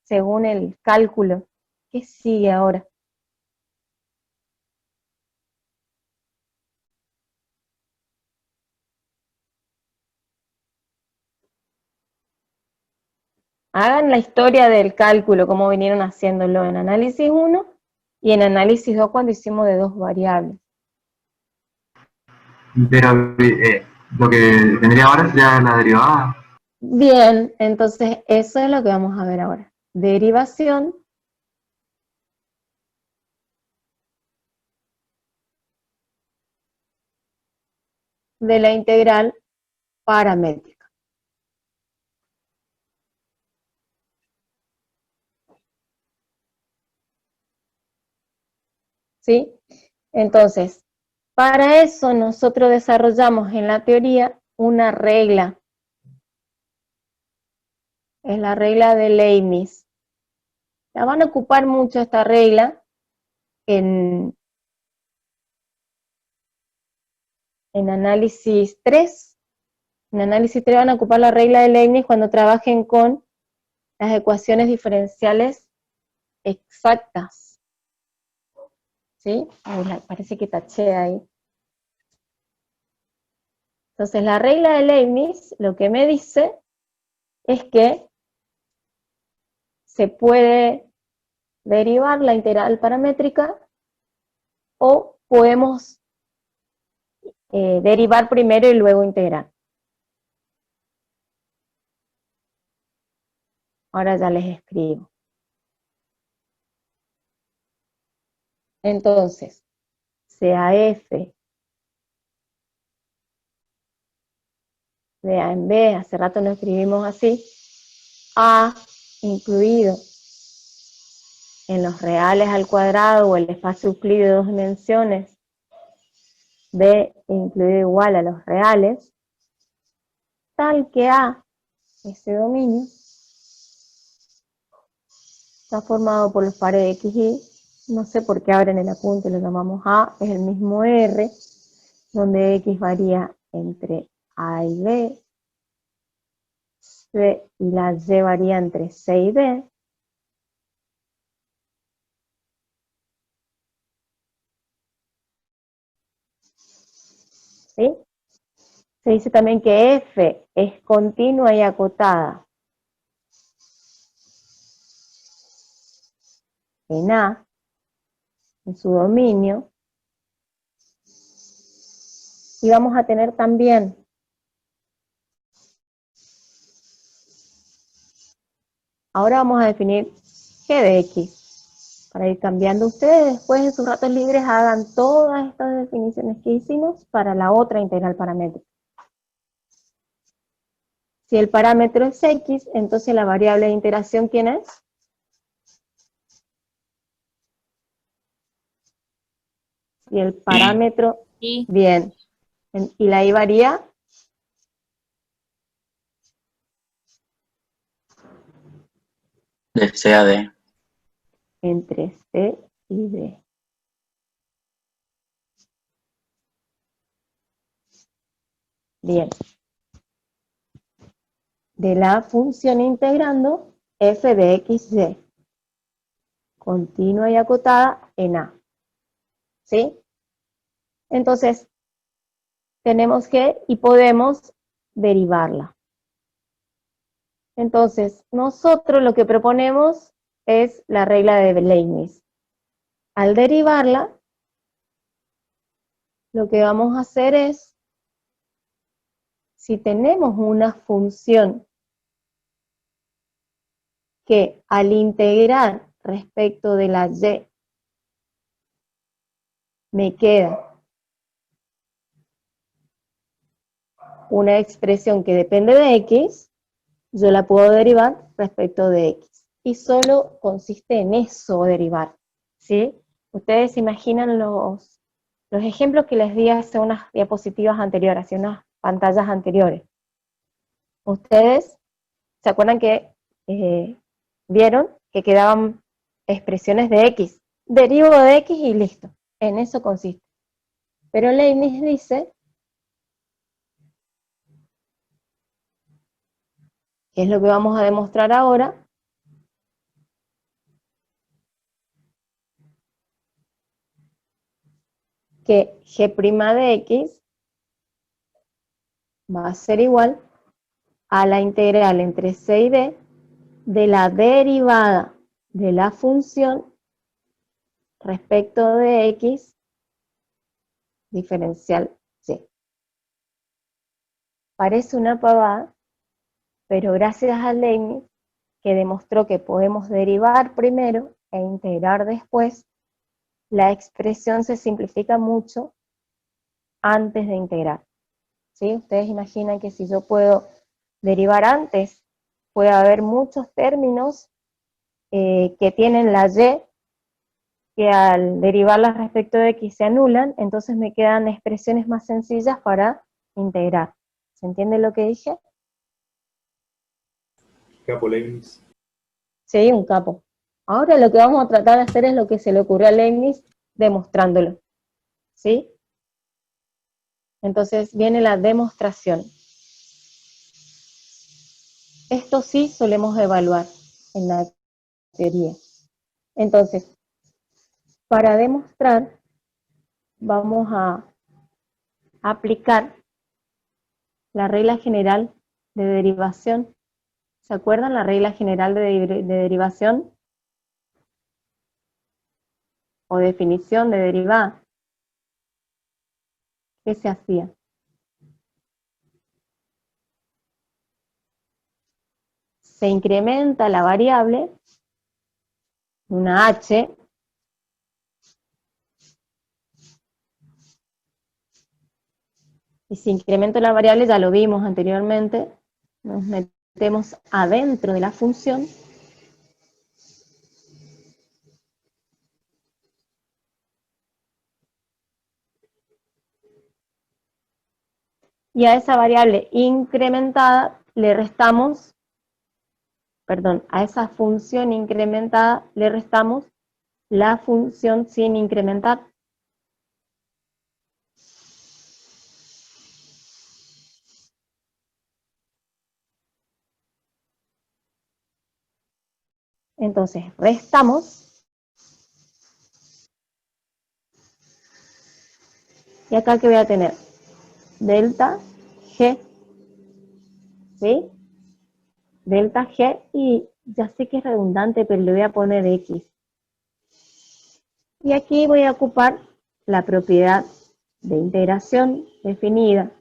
según el cálculo, ¿qué sigue ahora? Hagan la historia del cálculo, como vinieron haciéndolo en análisis 1 y en análisis 2 cuando hicimos de dos variables. Pero lo que tendría ahora sería la derivada. Bien, entonces eso es lo que vamos a ver ahora. Derivación de la integral paramétrica. ¿Sí? Entonces, para eso nosotros desarrollamos en la teoría una regla. Es la regla de Leibniz. La van a ocupar mucho esta regla en análisis 3. En análisis 3 van a ocupar la regla de Leibniz cuando trabajen con las ecuaciones diferenciales exactas. ¿Sí? Parece que taché ahí. Entonces la regla de Leibniz lo que me dice es que se puede derivar la integral paramétrica o podemos derivar primero y luego integrar. Ahora ya les escribo. Entonces, sea f de a en b, hace rato lo escribimos así, a incluido en los reales al cuadrado o el espacio euclídeo de 2 dimensiones, b incluido igual a los reales, tal que a, ese dominio, está formado por los pares de x y, no sé por qué ahora en el apunte lo llamamos a, es el mismo r, donde x varía entre a y b, c y la y varía entre c y d, ¿sí? Se dice también que f es continua y acotada en A, en su dominio, y vamos a tener también ahora vamos a definir g de x, para ir cambiando. Ustedes después en sus ratos libres hagan todas estas definiciones que hicimos para la otra integral paramétrica. Si el parámetro es x, entonces la variable de integración, ¿quién es? Si el parámetro, Y bien, y la y varía, de C a D. entre c y d. Bien. De la función integrando f de x, y, continua y acotada en A. ¿Sí? Entonces, tenemos que y podemos derivarla. Entonces, nosotros lo que proponemos es la regla de Leibniz. Al derivarla, lo que vamos a hacer es, si tenemos una función que al integrar respecto de la y me queda una expresión que depende de x, yo la puedo derivar respecto de x. Y solo consiste en eso, derivar. ¿Sí? Ustedes se imaginan los ejemplos que les di hace unas diapositivas anteriores, hace unas pantallas anteriores. Ustedes se acuerdan que vieron que quedaban expresiones de x. Derivo de x y listo. En eso consiste. Pero Leibniz dice, que es lo que vamos a demostrar ahora, que g' de x va a ser igual a la integral entre c y d de la derivada de la función respecto de x diferencial y. Parece una pavada, pero gracias a Leibniz, que demostró que podemos derivar primero e integrar después, la expresión se simplifica mucho antes de integrar. ¿sí? Ustedes imaginan que si yo puedo derivar antes, puede haber muchos términos que tienen la y, que al derivarlas respecto de x se anulan, entonces me quedan expresiones más sencillas para integrar. ¿Se entiende lo que dije? Capo Leibniz. Sí, un capo. Ahora lo que vamos a tratar de hacer es lo que se le ocurrió a Leibniz demostrándolo. ¿Sí? Entonces viene la demostración. Esto sí solemos evaluar en la teoría. Entonces, para demostrar, vamos a aplicar la regla general de derivación. ¿Se acuerdan la regla general de derivación? O definición de derivada. ¿Qué se hacía? Se incrementa la variable, una h, y si incremento la variable, ya lo vimos anteriormente, nos metemos adentro de la función, y a esa variable incrementada le restamos, perdón, a esa función incrementada le restamos la función sin incrementar. Entonces, restamos, y acá que voy a tener delta G, ¿sí? Delta G, y ya sé que es redundante, pero le voy a poner X. Y aquí voy a ocupar la propiedad de integración definida,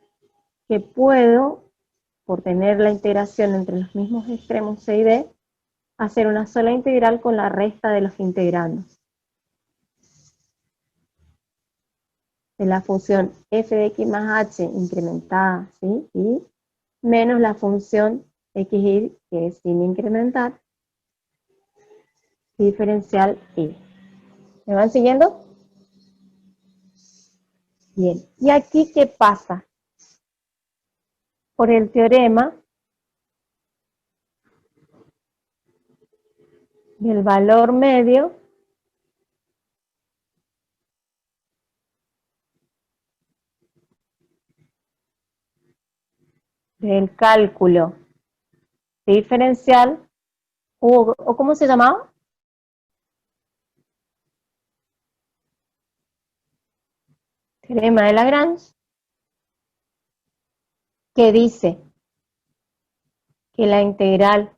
que puedo, por tener la integración entre los mismos extremos C y D, hacer una sola integral con la resta de los integrandos. De la función f de x más h incrementada, ¿sí? Y menos la función xy, que es sin incrementar, diferencial y. ¿Me van siguiendo? Bien. ¿Y aquí qué pasa? Por el teorema del valor medio del cálculo diferencial, o ¿cómo se llamaba? Teorema de Lagrange, que dice que la integral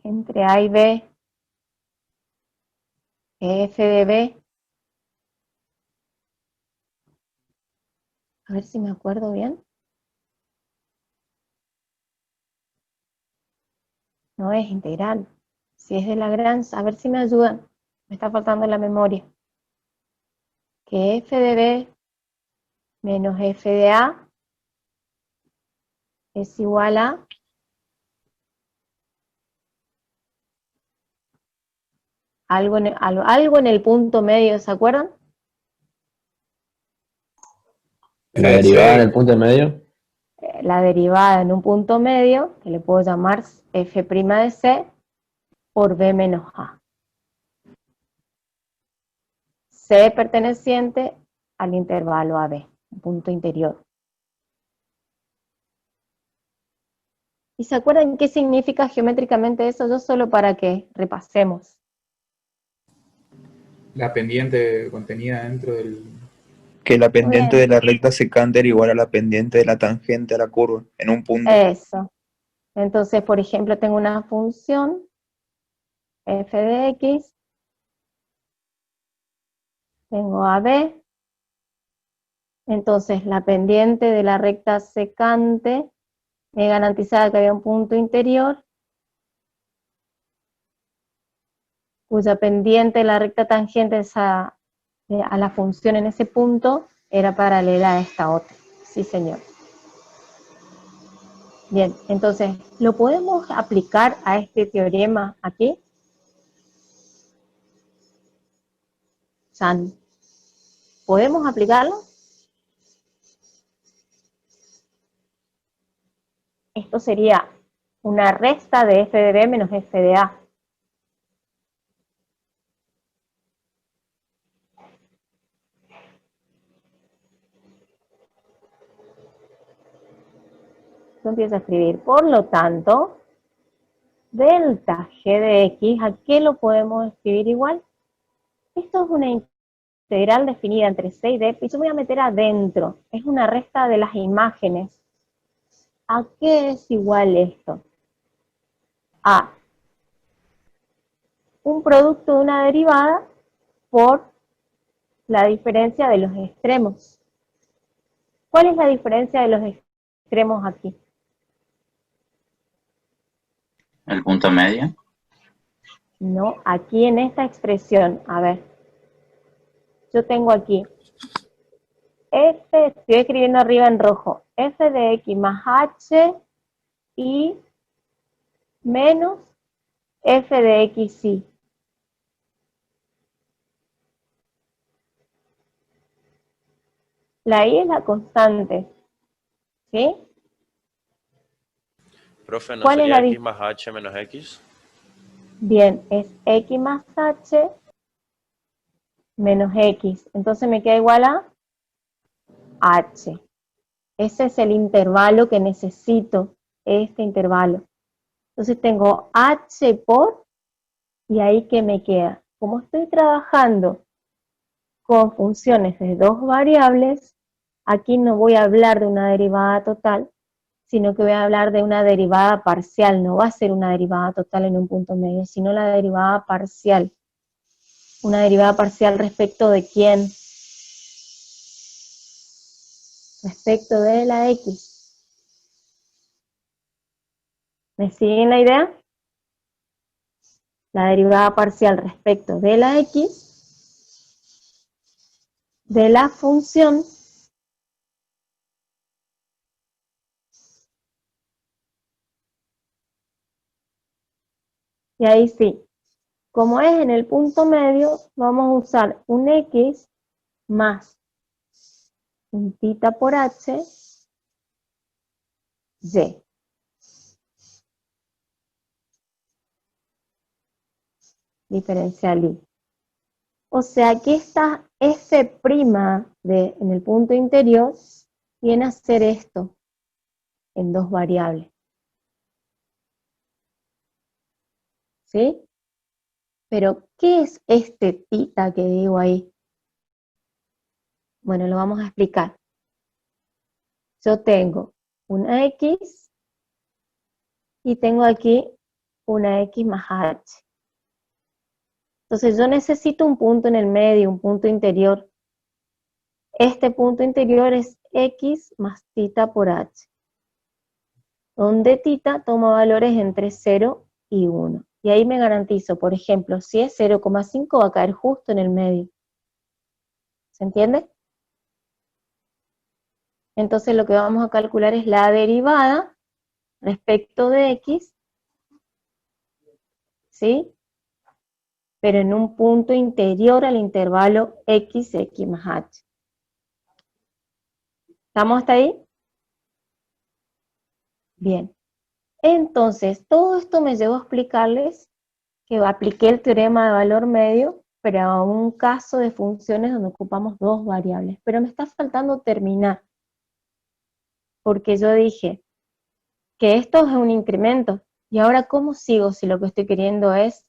entre a y b, f de b, a ver si me acuerdo bien, no es integral. Si es de Lagrange, a ver si me ayudan, me está faltando la memoria. Que f de b menos f de a es igual a algo en el punto medio, ¿se acuerdan? La derivada en el punto medio. La derivada en un punto medio, que le puedo llamar f' de c, por b menos a. C perteneciente al intervalo AB, un punto interior. ¿Y se acuerdan qué significa geométricamente eso? Yo solo para que repasemos. La pendiente contenida dentro del... Que la pendiente Bien. de la recta secante era igual a la pendiente de la tangente a la curva, en un punto. Eso. Entonces, por ejemplo, tengo una función f de x, tengo AB, entonces la pendiente de la recta secante me garantizaba que había un punto interior, cuya pendiente de la recta tangente a la función en ese punto era paralela a esta otra. Sí, señor. Bien, entonces, ¿lo podemos aplicar a este teorema aquí? San, ¿podemos aplicarlo? Esto sería una resta de f de b menos f de a. Yo empiezo a escribir, por lo tanto, delta g de x, ¿a qué lo podemos escribir igual? Esto es una integral definida entre c y d, y yo me voy a meter adentro. Es una resta de las imágenes. ¿A qué es igual esto? A un producto de una derivada por la diferencia de los extremos. ¿Cuál es la diferencia de los extremos aquí? El punto medio. No, aquí en esta expresión, a ver, yo tengo aquí f, estoy escribiendo arriba en rojo, f de x más h y menos f de x y. La y es la constante, ¿sí? Profe, ¿no ¿Cuál es sería la x más h menos x? Bien, es x más h menos x. Entonces me queda igual a h. Ese es el intervalo que necesito, este intervalo. Entonces tengo h por, y ahí ¿qué me queda? Como estoy trabajando con funciones de dos variables, aquí no voy a hablar de una derivada total, sino que voy a hablar de una derivada parcial. No va a ser una derivada total en un punto medio, sino la derivada parcial. Una derivada parcial respecto de quién? Respecto de la x. ¿Me siguen la idea? La derivada parcial respecto de la x de la función y ahí sí, como es en el punto medio, vamos a usar un x más un tita por h, y. Diferencial y. O sea que esta f' en el punto interior viene a ser esto en dos variables. ¿Sí? Pero, ¿qué es este tita que digo ahí? Bueno, lo vamos a explicar. Yo tengo una x y tengo aquí una x más h. Entonces yo necesito un punto en el medio, un punto interior. Este punto interior es x más tita por h, donde tita toma valores entre 0 y 1. Y ahí me garantizo, por ejemplo, si es 0,5 va a caer justo en el medio. ¿Se entiende? Entonces lo que vamos a calcular es la derivada respecto de x, ¿sí? Pero en un punto interior al intervalo x más h. ¿Estamos hasta ahí? Bien. Entonces, todo esto me llevó a explicarles que apliqué el teorema de valor medio, pero a un caso de funciones donde ocupamos dos variables. Pero me está faltando terminar, porque yo dije que esto es un incremento, y ahora ¿cómo sigo si lo que estoy queriendo es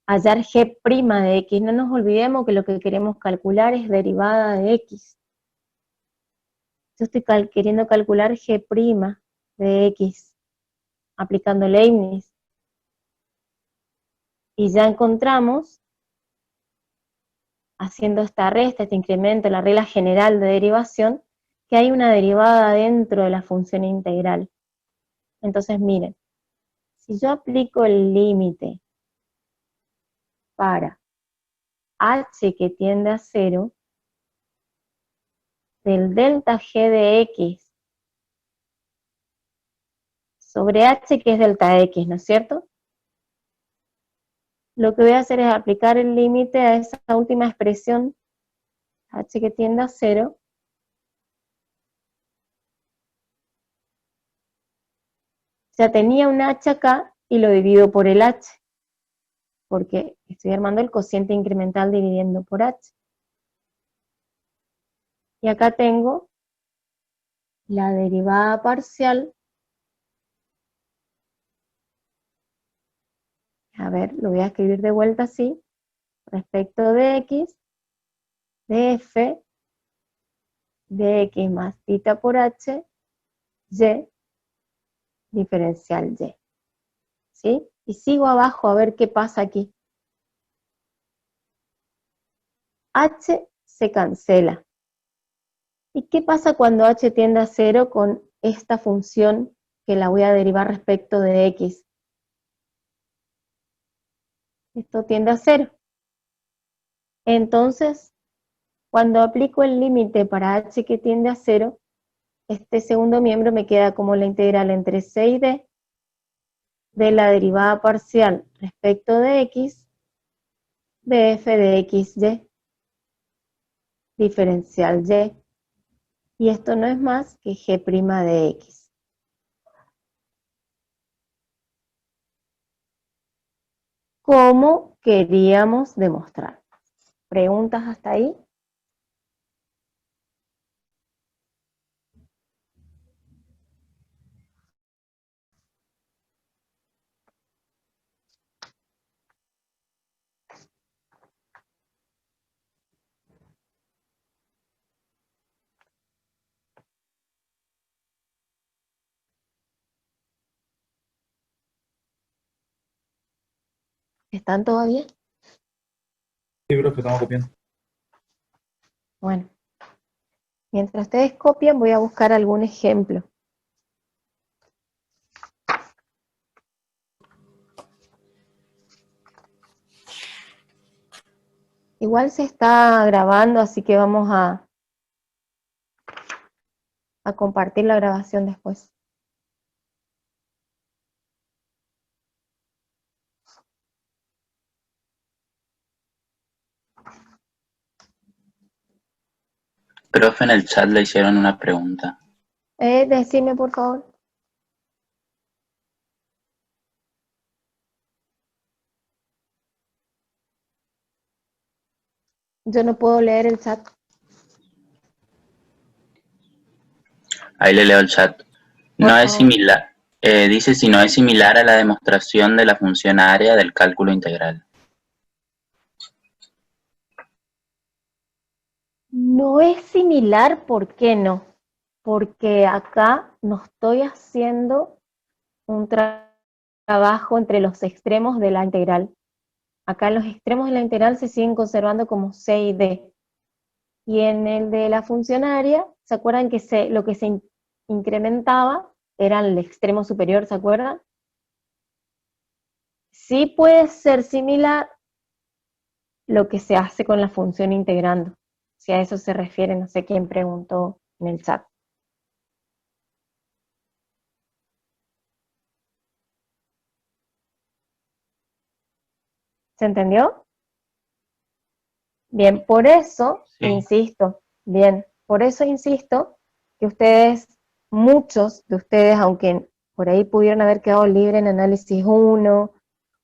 hallar g' de x? No nos olvidemos que lo que queremos calcular es derivada de x. Yo estoy queriendo calcular g' de x, aplicando Leibniz. Y ya encontramos, haciendo esta resta, este incremento, la regla general de derivación, que hay una derivada dentro de la función integral. Entonces miren, si yo aplico el límite para h que tiende a 0, del delta g de x sobre h, que es delta x, ¿no es cierto? Lo que voy a hacer es aplicar el límite a esa última expresión, h que tiende a 0, ya tenía un h acá y lo divido por el h, porque estoy armando el cociente incremental dividiendo por h. Y acá tengo la derivada parcial, a ver, lo voy a escribir de vuelta así, respecto de x, de f, de x más tita por h, y, diferencial y. ¿Sí? Y sigo abajo a ver qué pasa aquí. H se cancela. ¿Y qué pasa cuando h tiende a 0 con esta función que la voy a derivar respecto de x? Esto tiende a 0. Entonces, cuando aplico el límite para h que tiende a 0, este segundo miembro me queda como la integral entre c y d de la derivada parcial respecto de x de f de xy, diferencial y. Y esto no es más que g' de x. Como queríamos demostrar. ¿Preguntas hasta ahí? ¿Están todavía? Sí, profe, estamos copiando. Bueno, mientras ustedes copian, voy a buscar algún ejemplo. Igual se está grabando, así que vamos a compartir la grabación después. Profe, en el chat le hicieron una pregunta. Decime, por favor. Yo no puedo leer el chat. Ahí le leo el chat. Por No es favor. similar. Dice si no es similar a la demostración de la función área del cálculo integral. No es similar, ¿por qué no? Porque acá no estoy haciendo un trabajo entre los extremos de la integral. Acá los extremos de la integral se siguen conservando como c y d. Y en el de la función área, ¿se acuerdan que lo que se incrementaba era el extremo superior, ¿se acuerdan? Sí puede ser similar lo que se hace con la función integrando. Si a eso se refiere, no sé quién preguntó en el chat. ¿Se entendió? Bien, por eso, Sí. insisto, que ustedes, muchos de ustedes, aunque por ahí pudieron haber quedado libre en análisis 1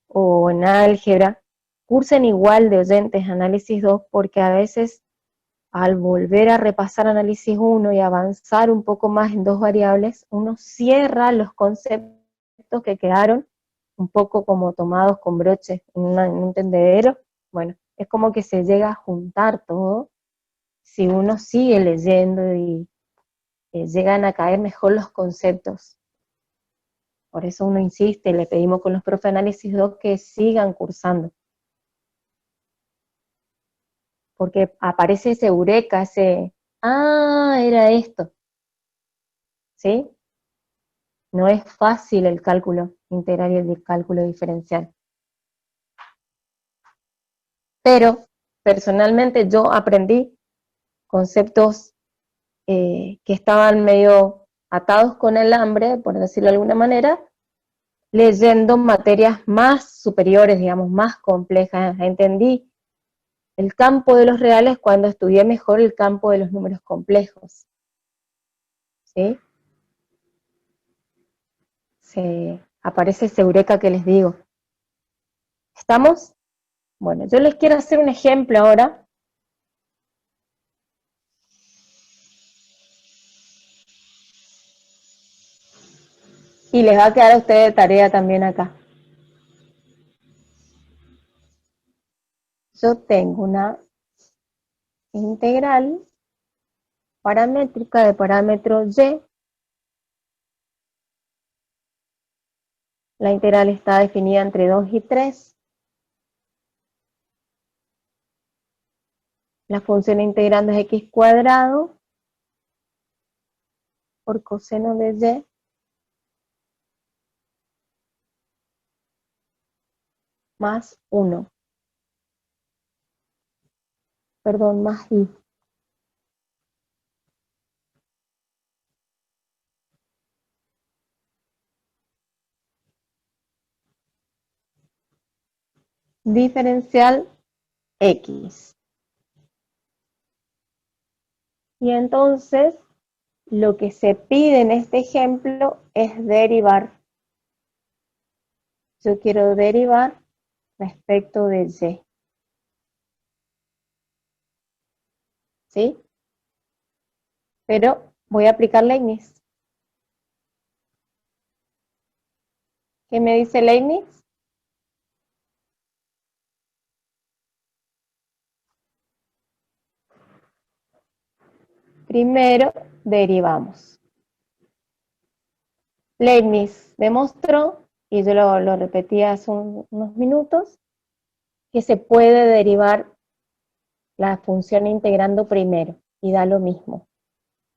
o en álgebra, cursen igual de oyentes análisis 2, porque a veces al volver a repasar análisis 1 y avanzar un poco más en dos variables, uno cierra los conceptos que quedaron un poco como tomados con broches en un tendedero. Bueno, es como que se llega a juntar todo si uno sigue leyendo y llegan a caer mejor los conceptos. Por eso uno insiste, le pedimos con los profe análisis 2 que sigan cursando. Porque aparece ese eureka, era esto. ¿Sí? No es fácil el cálculo integral y el cálculo diferencial. Pero, personalmente, yo aprendí conceptos que estaban medio atados con el hambre, por decirlo de alguna manera, leyendo materias más superiores, digamos, más complejas. Entendí el campo de los reales cuando estudié mejor el campo de los números complejos. ¿Sí? Aparece ese eureka que les digo. ¿Estamos? Bueno, yo les quiero hacer un ejemplo ahora. Y les va a quedar a ustedes de tarea también acá. Yo tengo una integral paramétrica de parámetro y. La integral está definida entre 2 y 3. La función integrando es x cuadrado por coseno de y más 1. Perdón, más i. Diferencial x. Y entonces, lo que se pide en este ejemplo es derivar. Yo quiero derivar respecto de y. ¿Sí? Pero voy a aplicar Leibniz. ¿Qué me dice Leibniz? Primero derivamos. Leibniz demostró, y yo lo repetí hace unos minutos, que se puede derivar la función integrando primero, y da lo mismo.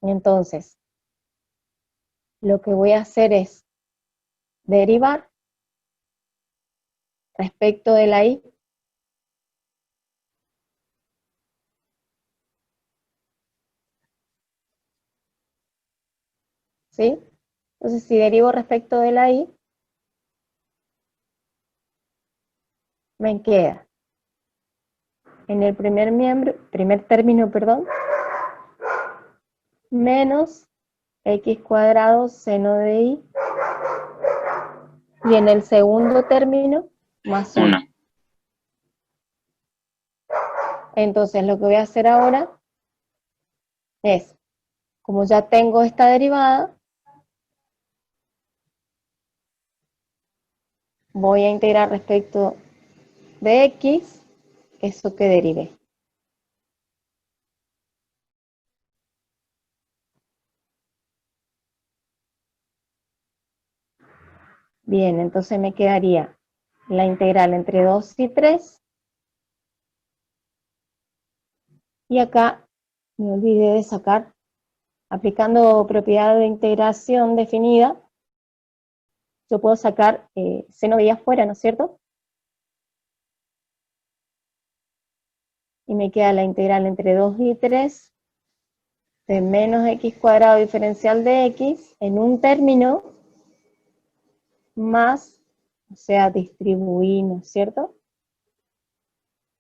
Entonces, lo que voy a hacer es derivar respecto de la y. ¿Sí? Entonces, si derivo respecto de la y, me queda en el primer término, menos x cuadrado seno de i, y en el segundo término, más 1. 1. Entonces, lo que voy a hacer ahora es, como ya tengo esta derivada, voy a integrar respecto de x, eso que derivé. Bien, entonces me quedaría la integral entre 2 y 3. Y acá me olvidé de sacar, aplicando propiedad de integración definida, yo puedo sacar seno de i afuera, ¿no es cierto? Y me queda la integral entre 2 y 3 de menos x cuadrado diferencial de x en un término más, o sea, distribuí, ¿no es cierto?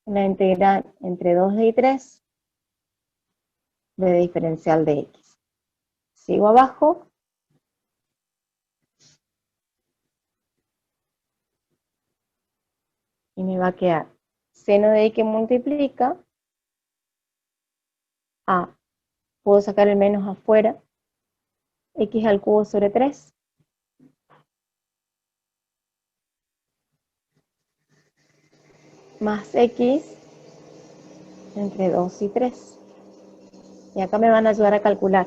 La integral entre 2 y 3 de diferencial de x. Sigo abajo. Y me va a quedar seno de i que multiplica a, puedo sacar el menos afuera, x al cubo sobre 3. Más x entre 2 y 3. Y acá me van a ayudar a calcular.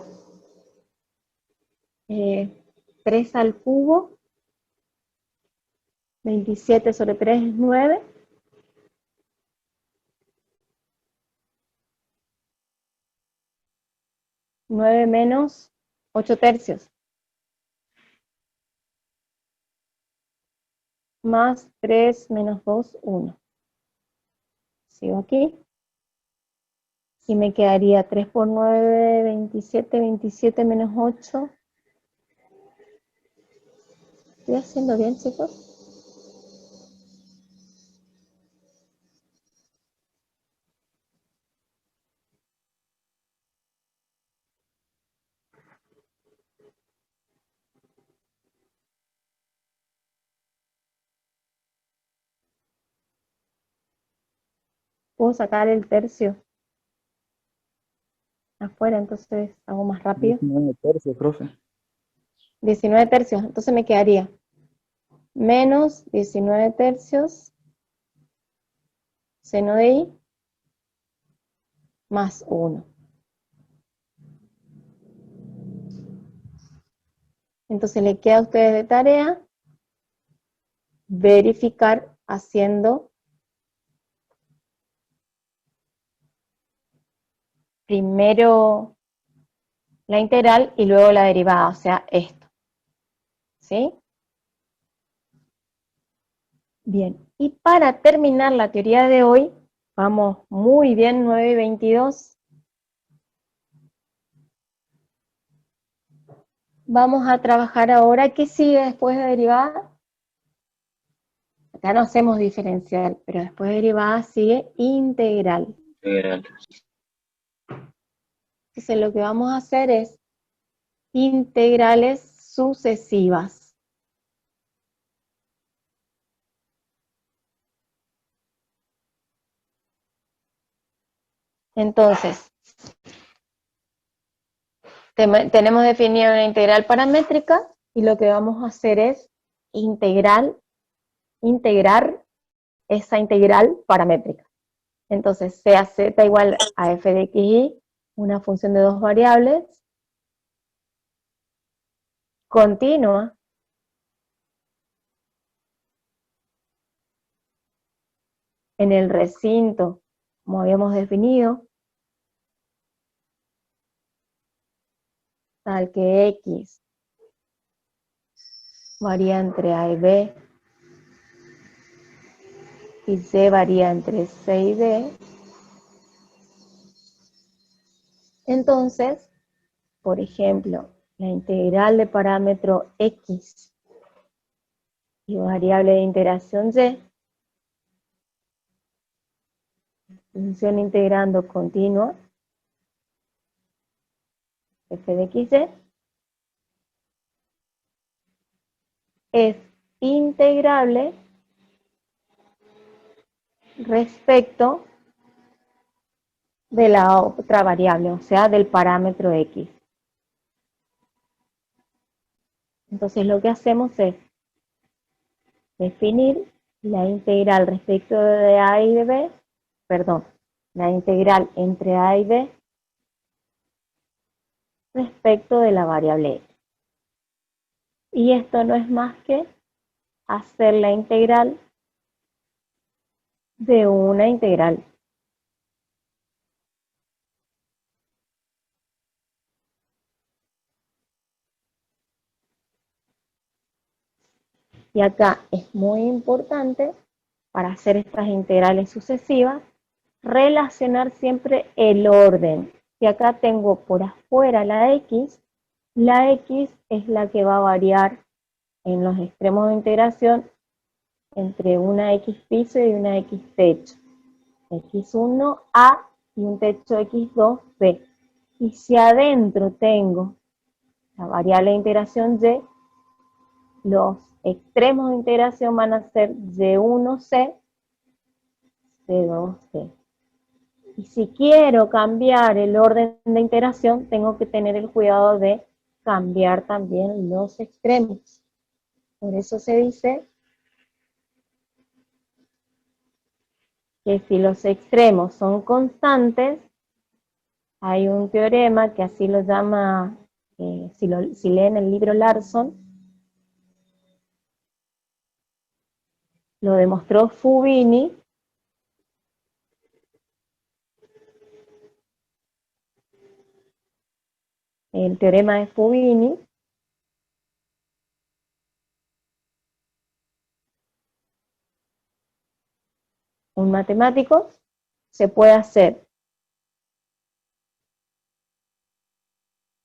3 al cubo, 27 sobre 3 es 9. 9 menos 8 tercios. Más 3 menos 2, 1. Sigo aquí. Y me quedaría 3 por 9, 27, 27 menos 8. ¿Estoy haciendo bien, chicos? ¿Puedo sacar el tercio afuera? Entonces hago más rápido. 19 tercios, profe. 19 tercios, entonces me quedaría menos 19 tercios seno de i más 1. Entonces le queda a ustedes de tarea verificar haciendo primero la integral y luego la derivada, o sea, esto. ¿Sí? Bien, y para terminar la teoría de hoy, vamos muy bien, 9:22. Vamos a trabajar ahora, ¿qué sigue después de derivada? Acá no hacemos diferencial, pero después de derivada sigue integral. Integral. Entonces lo que vamos a hacer es integrales sucesivas. Entonces, tenemos definido una integral paramétrica y lo que vamos a hacer es integrar esa integral paramétrica. Entonces, sea z igual a f de xy, una función de dos variables, continua, en el recinto, como habíamos definido, tal que x varía entre a y b, y c varía entre c y d. Entonces, por ejemplo, la integral de parámetro x y variable de integración y, función integrando continua, f de xy, es integrable respecto de la otra variable, o sea, del parámetro x. Entonces lo que hacemos es definir la integral respecto de a y de b, perdón, la integral entre a y b respecto de la variable x. Y esto no es más que hacer la integral de una integral. Y acá es muy importante, para hacer estas integrales sucesivas, relacionar siempre el orden. Y acá tengo por afuera la x es la que va a variar en los extremos de integración entre una x piso y una x techo. x1a y un techo x2b. Y si adentro tengo la variable de integración y, los extremos de integración van a ser y1c, c2c. Y si quiero cambiar el orden de integración, tengo que tener el cuidado de cambiar también los extremos. Por eso se dice que si los extremos son constantes, hay un teorema que así lo llama, si leen el libro Larson, lo demostró Fubini, el teorema de Fubini, un matemático, se puede hacer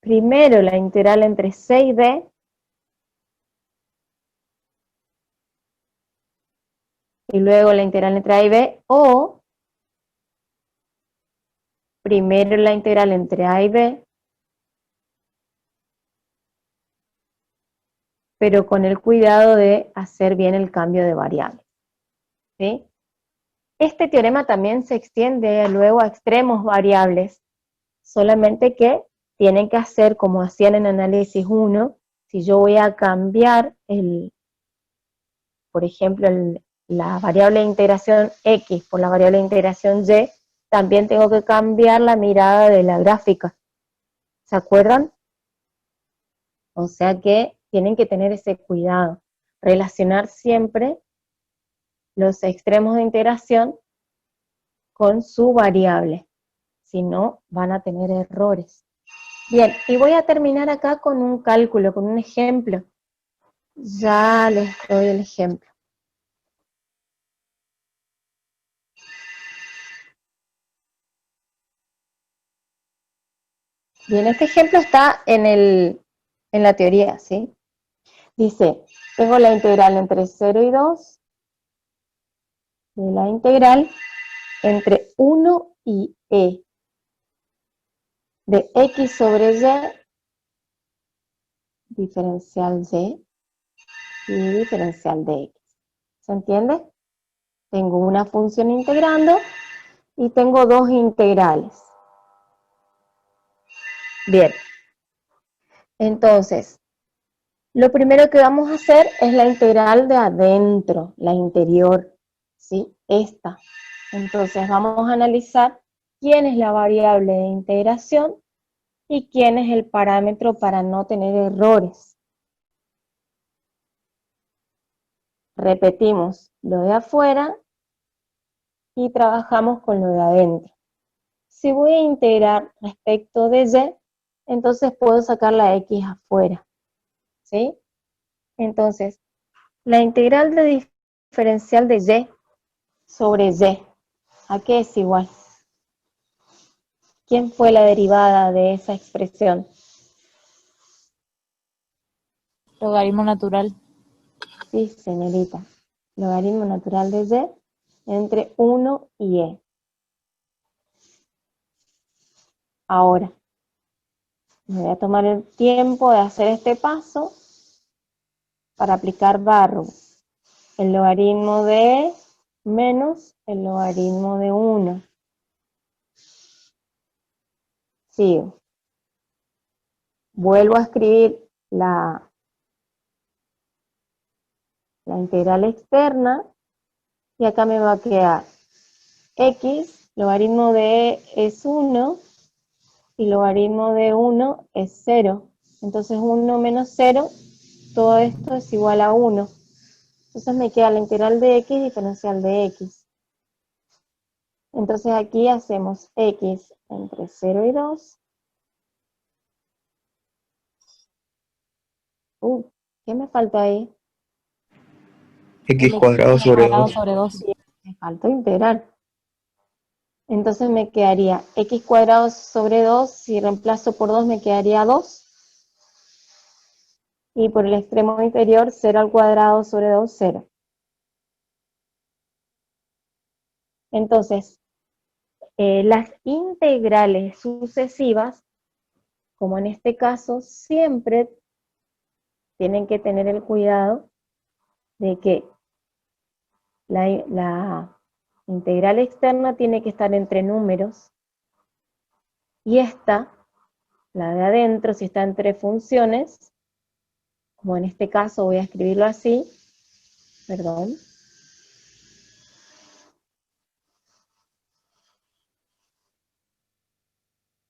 primero la integral entre c y d, y luego la integral entre A y B, o primero la integral entre A y B, pero con el cuidado de hacer bien el cambio de variables, ¿sí? Este teorema también se extiende luego a extremos variables, solamente que tienen que hacer como hacían en análisis 1, si yo voy a cambiar, por ejemplo, la variable de integración X por la variable de integración Y, también tengo que cambiar la mirada de la gráfica. ¿Se acuerdan? O sea que tienen que tener ese cuidado, relacionar siempre los extremos de integración con su variable, si no van a tener errores. Bien, y voy a terminar acá con un cálculo, con un ejemplo. Ya les doy el ejemplo. Bien, este ejemplo está en la teoría, ¿sí? Dice, tengo la integral entre 0 y 2, de la integral entre 1 y e, de x sobre y, diferencial y diferencial de x. ¿Se entiende? Tengo una función integrando y tengo dos integrales. Bien. Entonces, lo primero que vamos a hacer es la integral de adentro, la interior, ¿sí? Esta. Entonces vamos a analizar quién es la variable de integración y quién es el parámetro para no tener errores. Repetimos lo de afuera y trabajamos con lo de adentro. Si voy a integrar respecto de y, entonces puedo sacar la x afuera, ¿sí? Entonces, la integral de diferencial de y sobre y, ¿a qué es igual? ¿Quién fue la derivada de esa expresión? Logaritmo natural. Sí, señorita. Logaritmo natural de y entre 1 y e. Ahora, me voy a tomar el tiempo de hacer este paso para aplicar barro. El logaritmo de e menos el logaritmo de 1. Sigo. Vuelvo a escribir la integral externa y acá me va a quedar x, logaritmo de e es 1 y logaritmo de 1 es 0. Entonces 1 menos 0, todo esto es igual a 1. Entonces me queda la integral de x diferencial de x. Entonces aquí hacemos x entre 0 y 2. ¿Qué me faltó ahí? X cuadrado sobre 2. Sobre 2. Me faltó integrar. Entonces me quedaría x cuadrado sobre 2, si reemplazo por 2 me quedaría 2. Y por el extremo inferior, 0 al cuadrado sobre 2, 0. Entonces, las integrales sucesivas, como en este caso, siempre tienen que tener el cuidado de que la integral externa tiene que estar entre números, y esta, la de adentro, si está entre funciones, como en este caso voy a escribirlo así, perdón,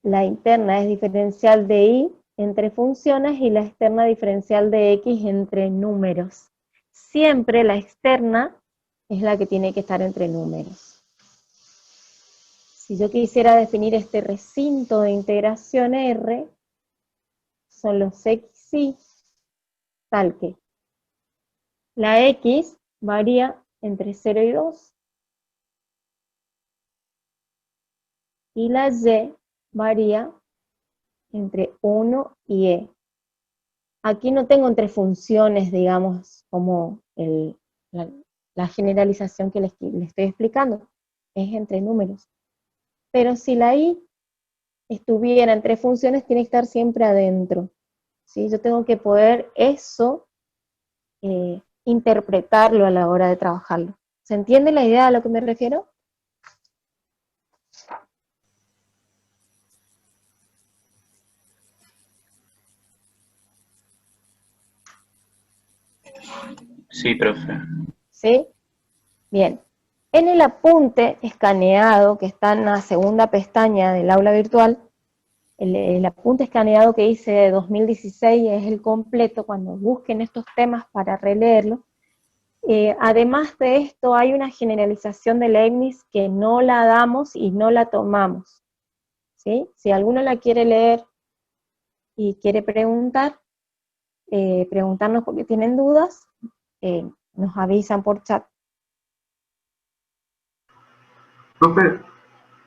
la interna es diferencial de y entre funciones y la externa diferencial de x entre números. Siempre la externa es la que tiene que estar entre números. Si yo quisiera definir este recinto de integración R, son los xy, tal que la x varía entre 0 y 2, y la y varía entre 1 y e. Aquí no tengo entre funciones, digamos, como la generalización que les estoy explicando, es entre números. Pero si la I estuviera entre funciones, tiene que estar siempre adentro, ¿sí? Yo tengo que poder eso interpretarlo a la hora de trabajarlo. ¿Se entiende la idea a lo que me refiero? Sí, profe. ¿Sí? Bien. En el apunte escaneado, que está en la segunda pestaña del aula virtual, el apunte escaneado que hice de 2016 es el completo, cuando busquen estos temas para releerlo. Además de esto, hay una generalización de Leibniz que no la damos y no la tomamos, ¿sí? Si alguno la quiere leer y quiere preguntar, preguntarnos porque tienen dudas, nos avisan por chat. Profe,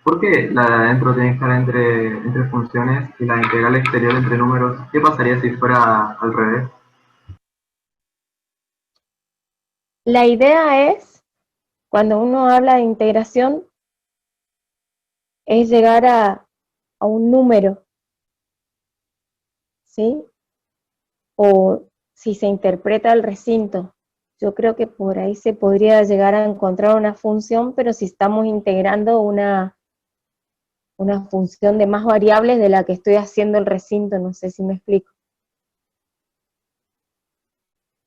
¿por qué la de adentro tiene que estar entre funciones y la integral exterior entre números? ¿Qué pasaría si fuera al revés? La idea es, cuando uno habla de integración, es llegar a un número, ¿sí? O si se interpreta el recinto, yo creo que por ahí se podría llegar a encontrar una función, pero si estamos integrando una función de más variables de la que estoy haciendo el recinto, no sé si me explico.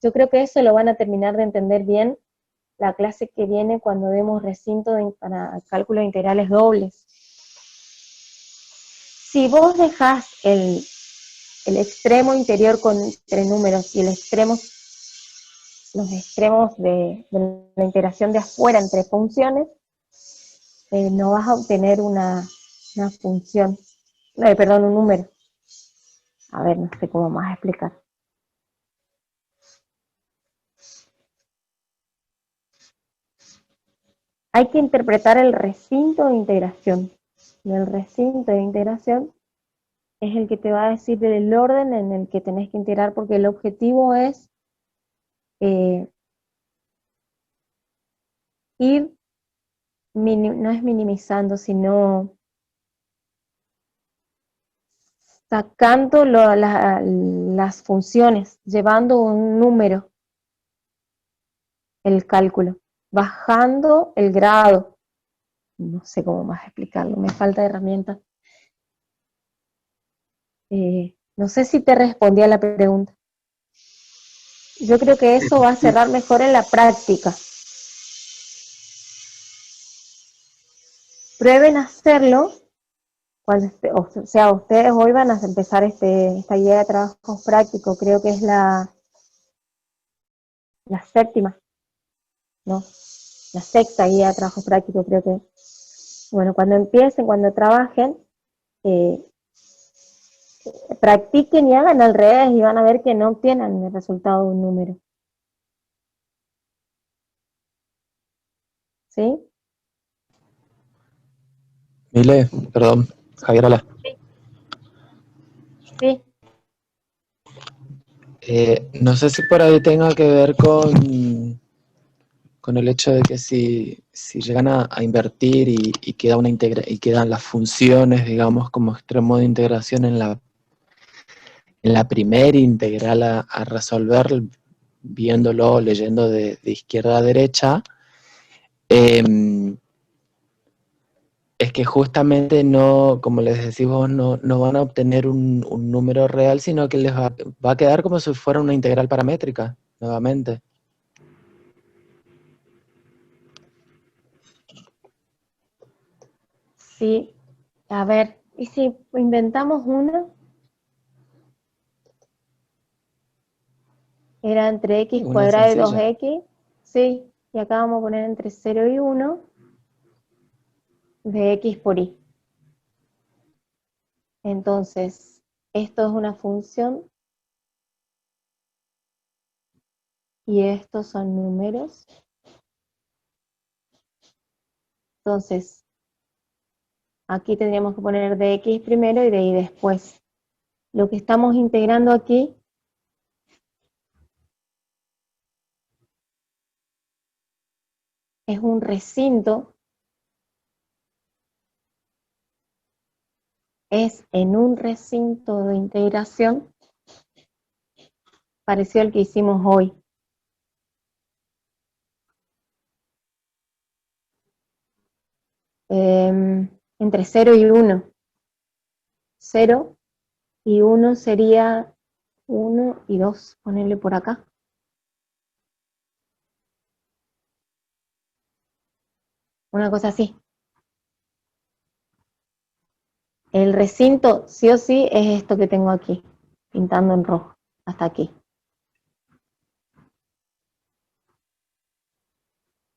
Yo creo que eso lo van a terminar de entender bien la clase que viene cuando demos recinto para cálculo de integrales dobles. Si vos dejás el extremo interior entre números y los extremos de la integración de afuera entre funciones, no vas a obtener una función, perdón, un número. A ver, no sé cómo más explicar. Hay que interpretar el recinto de integración. Y el recinto de integración es el que te va a decir el orden en el que tenés que integrar, porque el objetivo es ir, no es minimizando, sino sacando las funciones, llevando un número, el cálculo, bajando el grado. No sé cómo más explicarlo, me falta herramientas. No sé si te respondí a la pregunta. Yo creo que eso va a cerrar mejor en la práctica. Prueben a hacerlo, o sea, ustedes hoy van a empezar esta guía de trabajo práctico, creo que es la séptima, ¿no? La sexta guía de trabajo práctico, creo que. Bueno, cuando empiecen, cuando trabajen, practiquen y hagan al revés y van a ver que no obtienen el resultado de un número. ¿Sí? Mile, perdón, Javier, hola. Sí. No sé si por ahí tenga que ver con el hecho de que si llegan a invertir y queda y quedan las funciones, digamos, como extremo de integración en la primera integral a resolver, viéndolo, leyendo de izquierda a derecha, es que justamente no, como les decís vos, no van a obtener un número real, sino que les va a quedar como si fuera una integral paramétrica, nuevamente. Sí. A ver, ¿y si inventamos una? Era entre x Una cuadrado y sencilla. 2x. Sí, y acá vamos a poner entre 0 y 1 de x por y. Entonces, esto es una función y estos son números. Entonces, aquí tendríamos que poner dx primero y de y después. Lo que estamos integrando aquí es un recinto, es en un recinto de integración parecido al que hicimos hoy. Entre 0 y 1. 0 y 1 sería 1 y 2, ponerle por acá. Una cosa así. El recinto, sí o sí, es esto que tengo aquí, pintando en rojo, hasta aquí.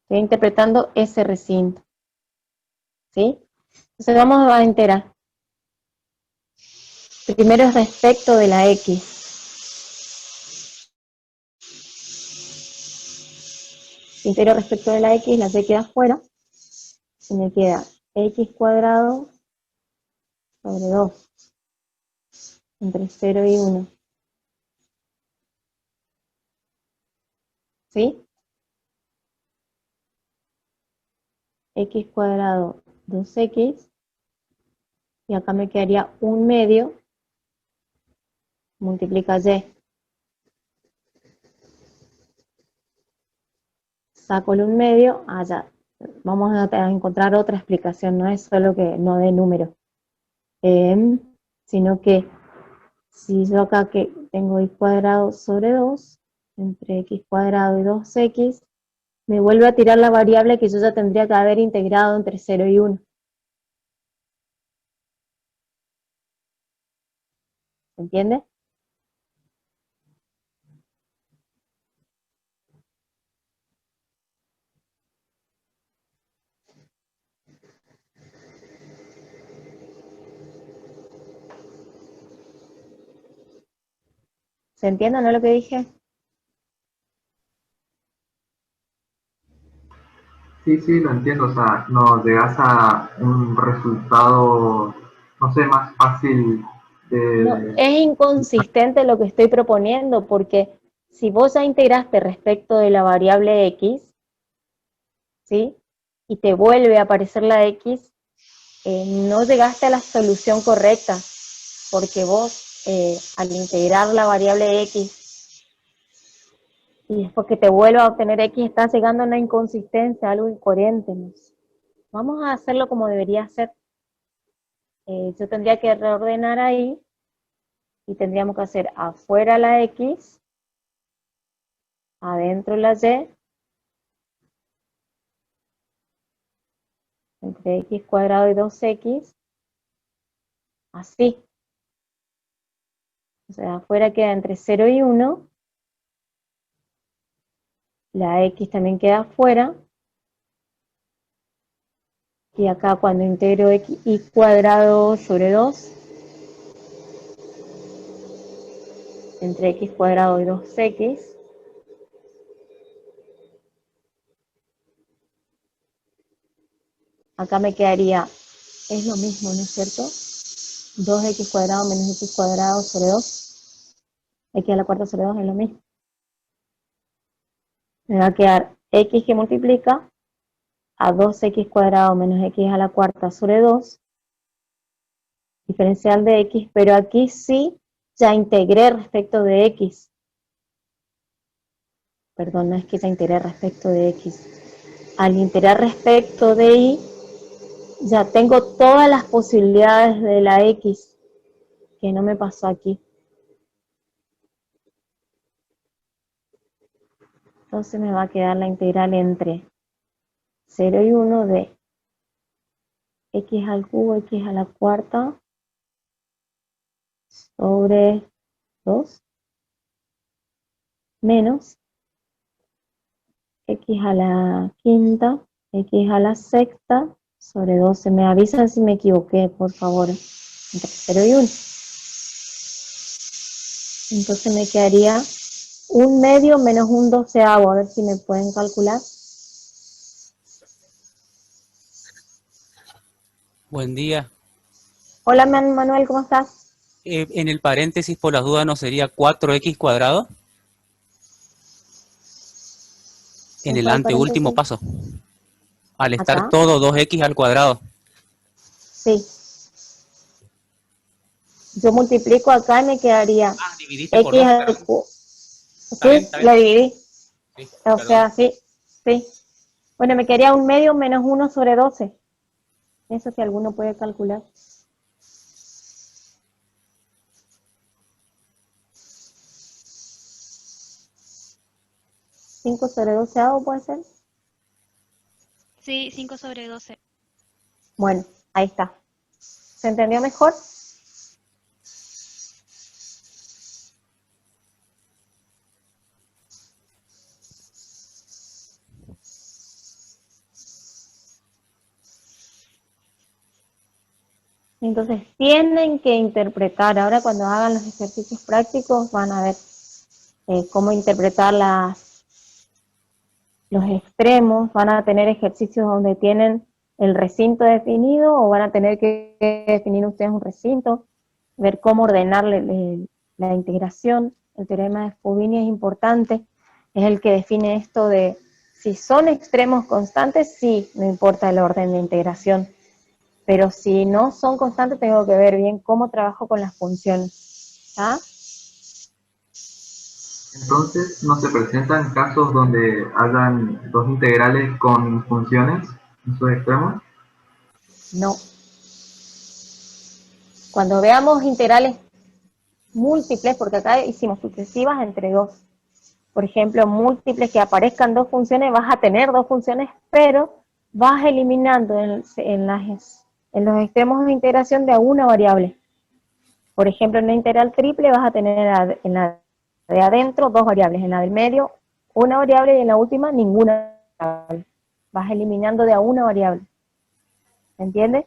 Estoy interpretando ese recinto. ¿Sí? Entonces vamos a integrar. Primero es respecto de la X. Integro respecto de la X, la C queda afuera. Y me queda X cuadrado sobre 2. Entre 0 y 1. ¿Sí? X cuadrado 2X. Y acá me quedaría 1 medio. Multiplica Y. Saco el 1 medio, allá. Vamos a encontrar otra explicación, no es solo que no dé número. Sino que si yo acá que tengo x cuadrado sobre 2, entre x cuadrado y 2x, me vuelve a tirar la variable que yo ya tendría que haber integrado entre 0 y 1. ¿Se entiende? ¿Se entiende, no lo que dije? Sí, sí, lo entiendo, o sea, no llegas a un resultado, no sé, más fácil No, de... es inconsistente lo que estoy proponiendo, porque si vos ya integraste respecto de la variable x, ¿sí? Y te vuelve a aparecer la x, no llegaste a la solución correcta, porque vos al integrar la variable x y después que te vuelva a obtener x, estás llegando a una inconsistencia, algo incoherente. ¿No? Vamos a hacerlo como debería ser. Yo tendría que reordenar ahí y tendríamos que hacer afuera la x, adentro la y, entre x cuadrado y 2x, así. O sea, afuera queda entre 0 y 1, la x también queda afuera, y acá cuando integro y cuadrado sobre 2, entre x cuadrado y 2x, acá me quedaría, es lo mismo, ¿no es cierto? 2x cuadrado menos x cuadrado sobre 2, x a la cuarta sobre 2 es lo mismo. Me va a quedar x que multiplica a 2x cuadrado menos x a la cuarta sobre 2, diferencial de x, pero aquí sí ya integré respecto de x. Perdón, no es que ya integré respecto de x. Al integrar respecto de y, ya tengo todas las posibilidades de la x, que no me pasó aquí. Entonces me va a quedar la integral entre 0 y 1 de x al cubo, x a la cuarta, sobre 2, menos x a la quinta, x a la sexta, sobre 12. Me avisan si me equivoqué, por favor, entre 0 y 1. Entonces me quedaría 1 medio menos 1 doceavo, a ver si me pueden calcular. Buen día. Hola Manuel, ¿cómo estás? En el paréntesis, por las dudas, ¿no sería 4x cuadrado? En ¿En el cuál anteúltimo paréntesis? paso. Al estar Acá. todo 2x al cuadrado. Sí. Yo multiplico acá y me quedaría Ah, dividiste por x 2, al perdón. cubo. Está bien, Sí, está bien. lo dividí. Sí, O perdón. sea, sí, sí. Bueno, me quedaría un medio menos 1 sobre 12. Eso si alguno puede calcular. 5 sobre 12 puede ser. Sí, 5 sobre 12. Bueno, ahí está. ¿Se entendió mejor? Entonces tienen que interpretar. Ahora cuando hagan los ejercicios prácticos van a ver cómo interpretar los extremos. Van a tener ejercicios donde tienen el recinto definido o van a tener que definir ustedes un recinto, ver cómo ordenarle la integración. El teorema de Fubini es importante, es el que define esto de si son extremos constantes, sí, no importa el orden de integración. Pero si no son constantes, tengo que ver bien cómo trabajo con las funciones. ¿Ah? Entonces, ¿no se presentan casos donde hayan dos integrales con funciones en sus extremos? No. Cuando veamos integrales múltiples, porque acá hicimos sucesivas entre dos. Por ejemplo, múltiples que aparezcan dos funciones, vas a tener dos funciones, pero vas eliminando en los extremos de integración de una variable. Por ejemplo, en una integral triple vas a tener en la de adentro dos variables, en la del medio una variable y en la última ninguna variable. Vas eliminando de a una variable. ¿Me entiendes?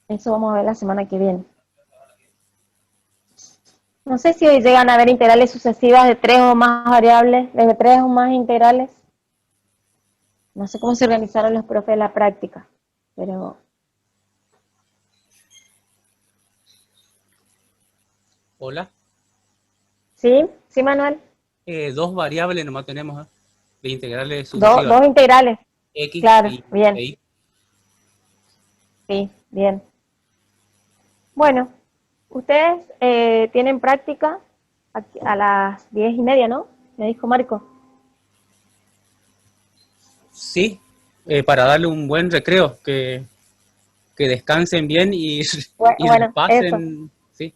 Eso vamos a ver la semana que viene. No sé si hoy llegan a haber integrales sucesivas de 3 o más variables, de 3 o más integrales. No sé cómo se organizaron los profes de la práctica, pero... Hola. ¿Sí? ¿Sí, Manuel? 2 variables nomás tenemos, de integrales sucesivas. Dos integrales. X Claro, y bien. Y. Sí, bien. Bueno, ustedes tienen práctica a las 10:30, ¿no? Me dijo Marco. Sí, para darle un buen recreo, que descansen bien y Bueno, eso. repasen. Sí.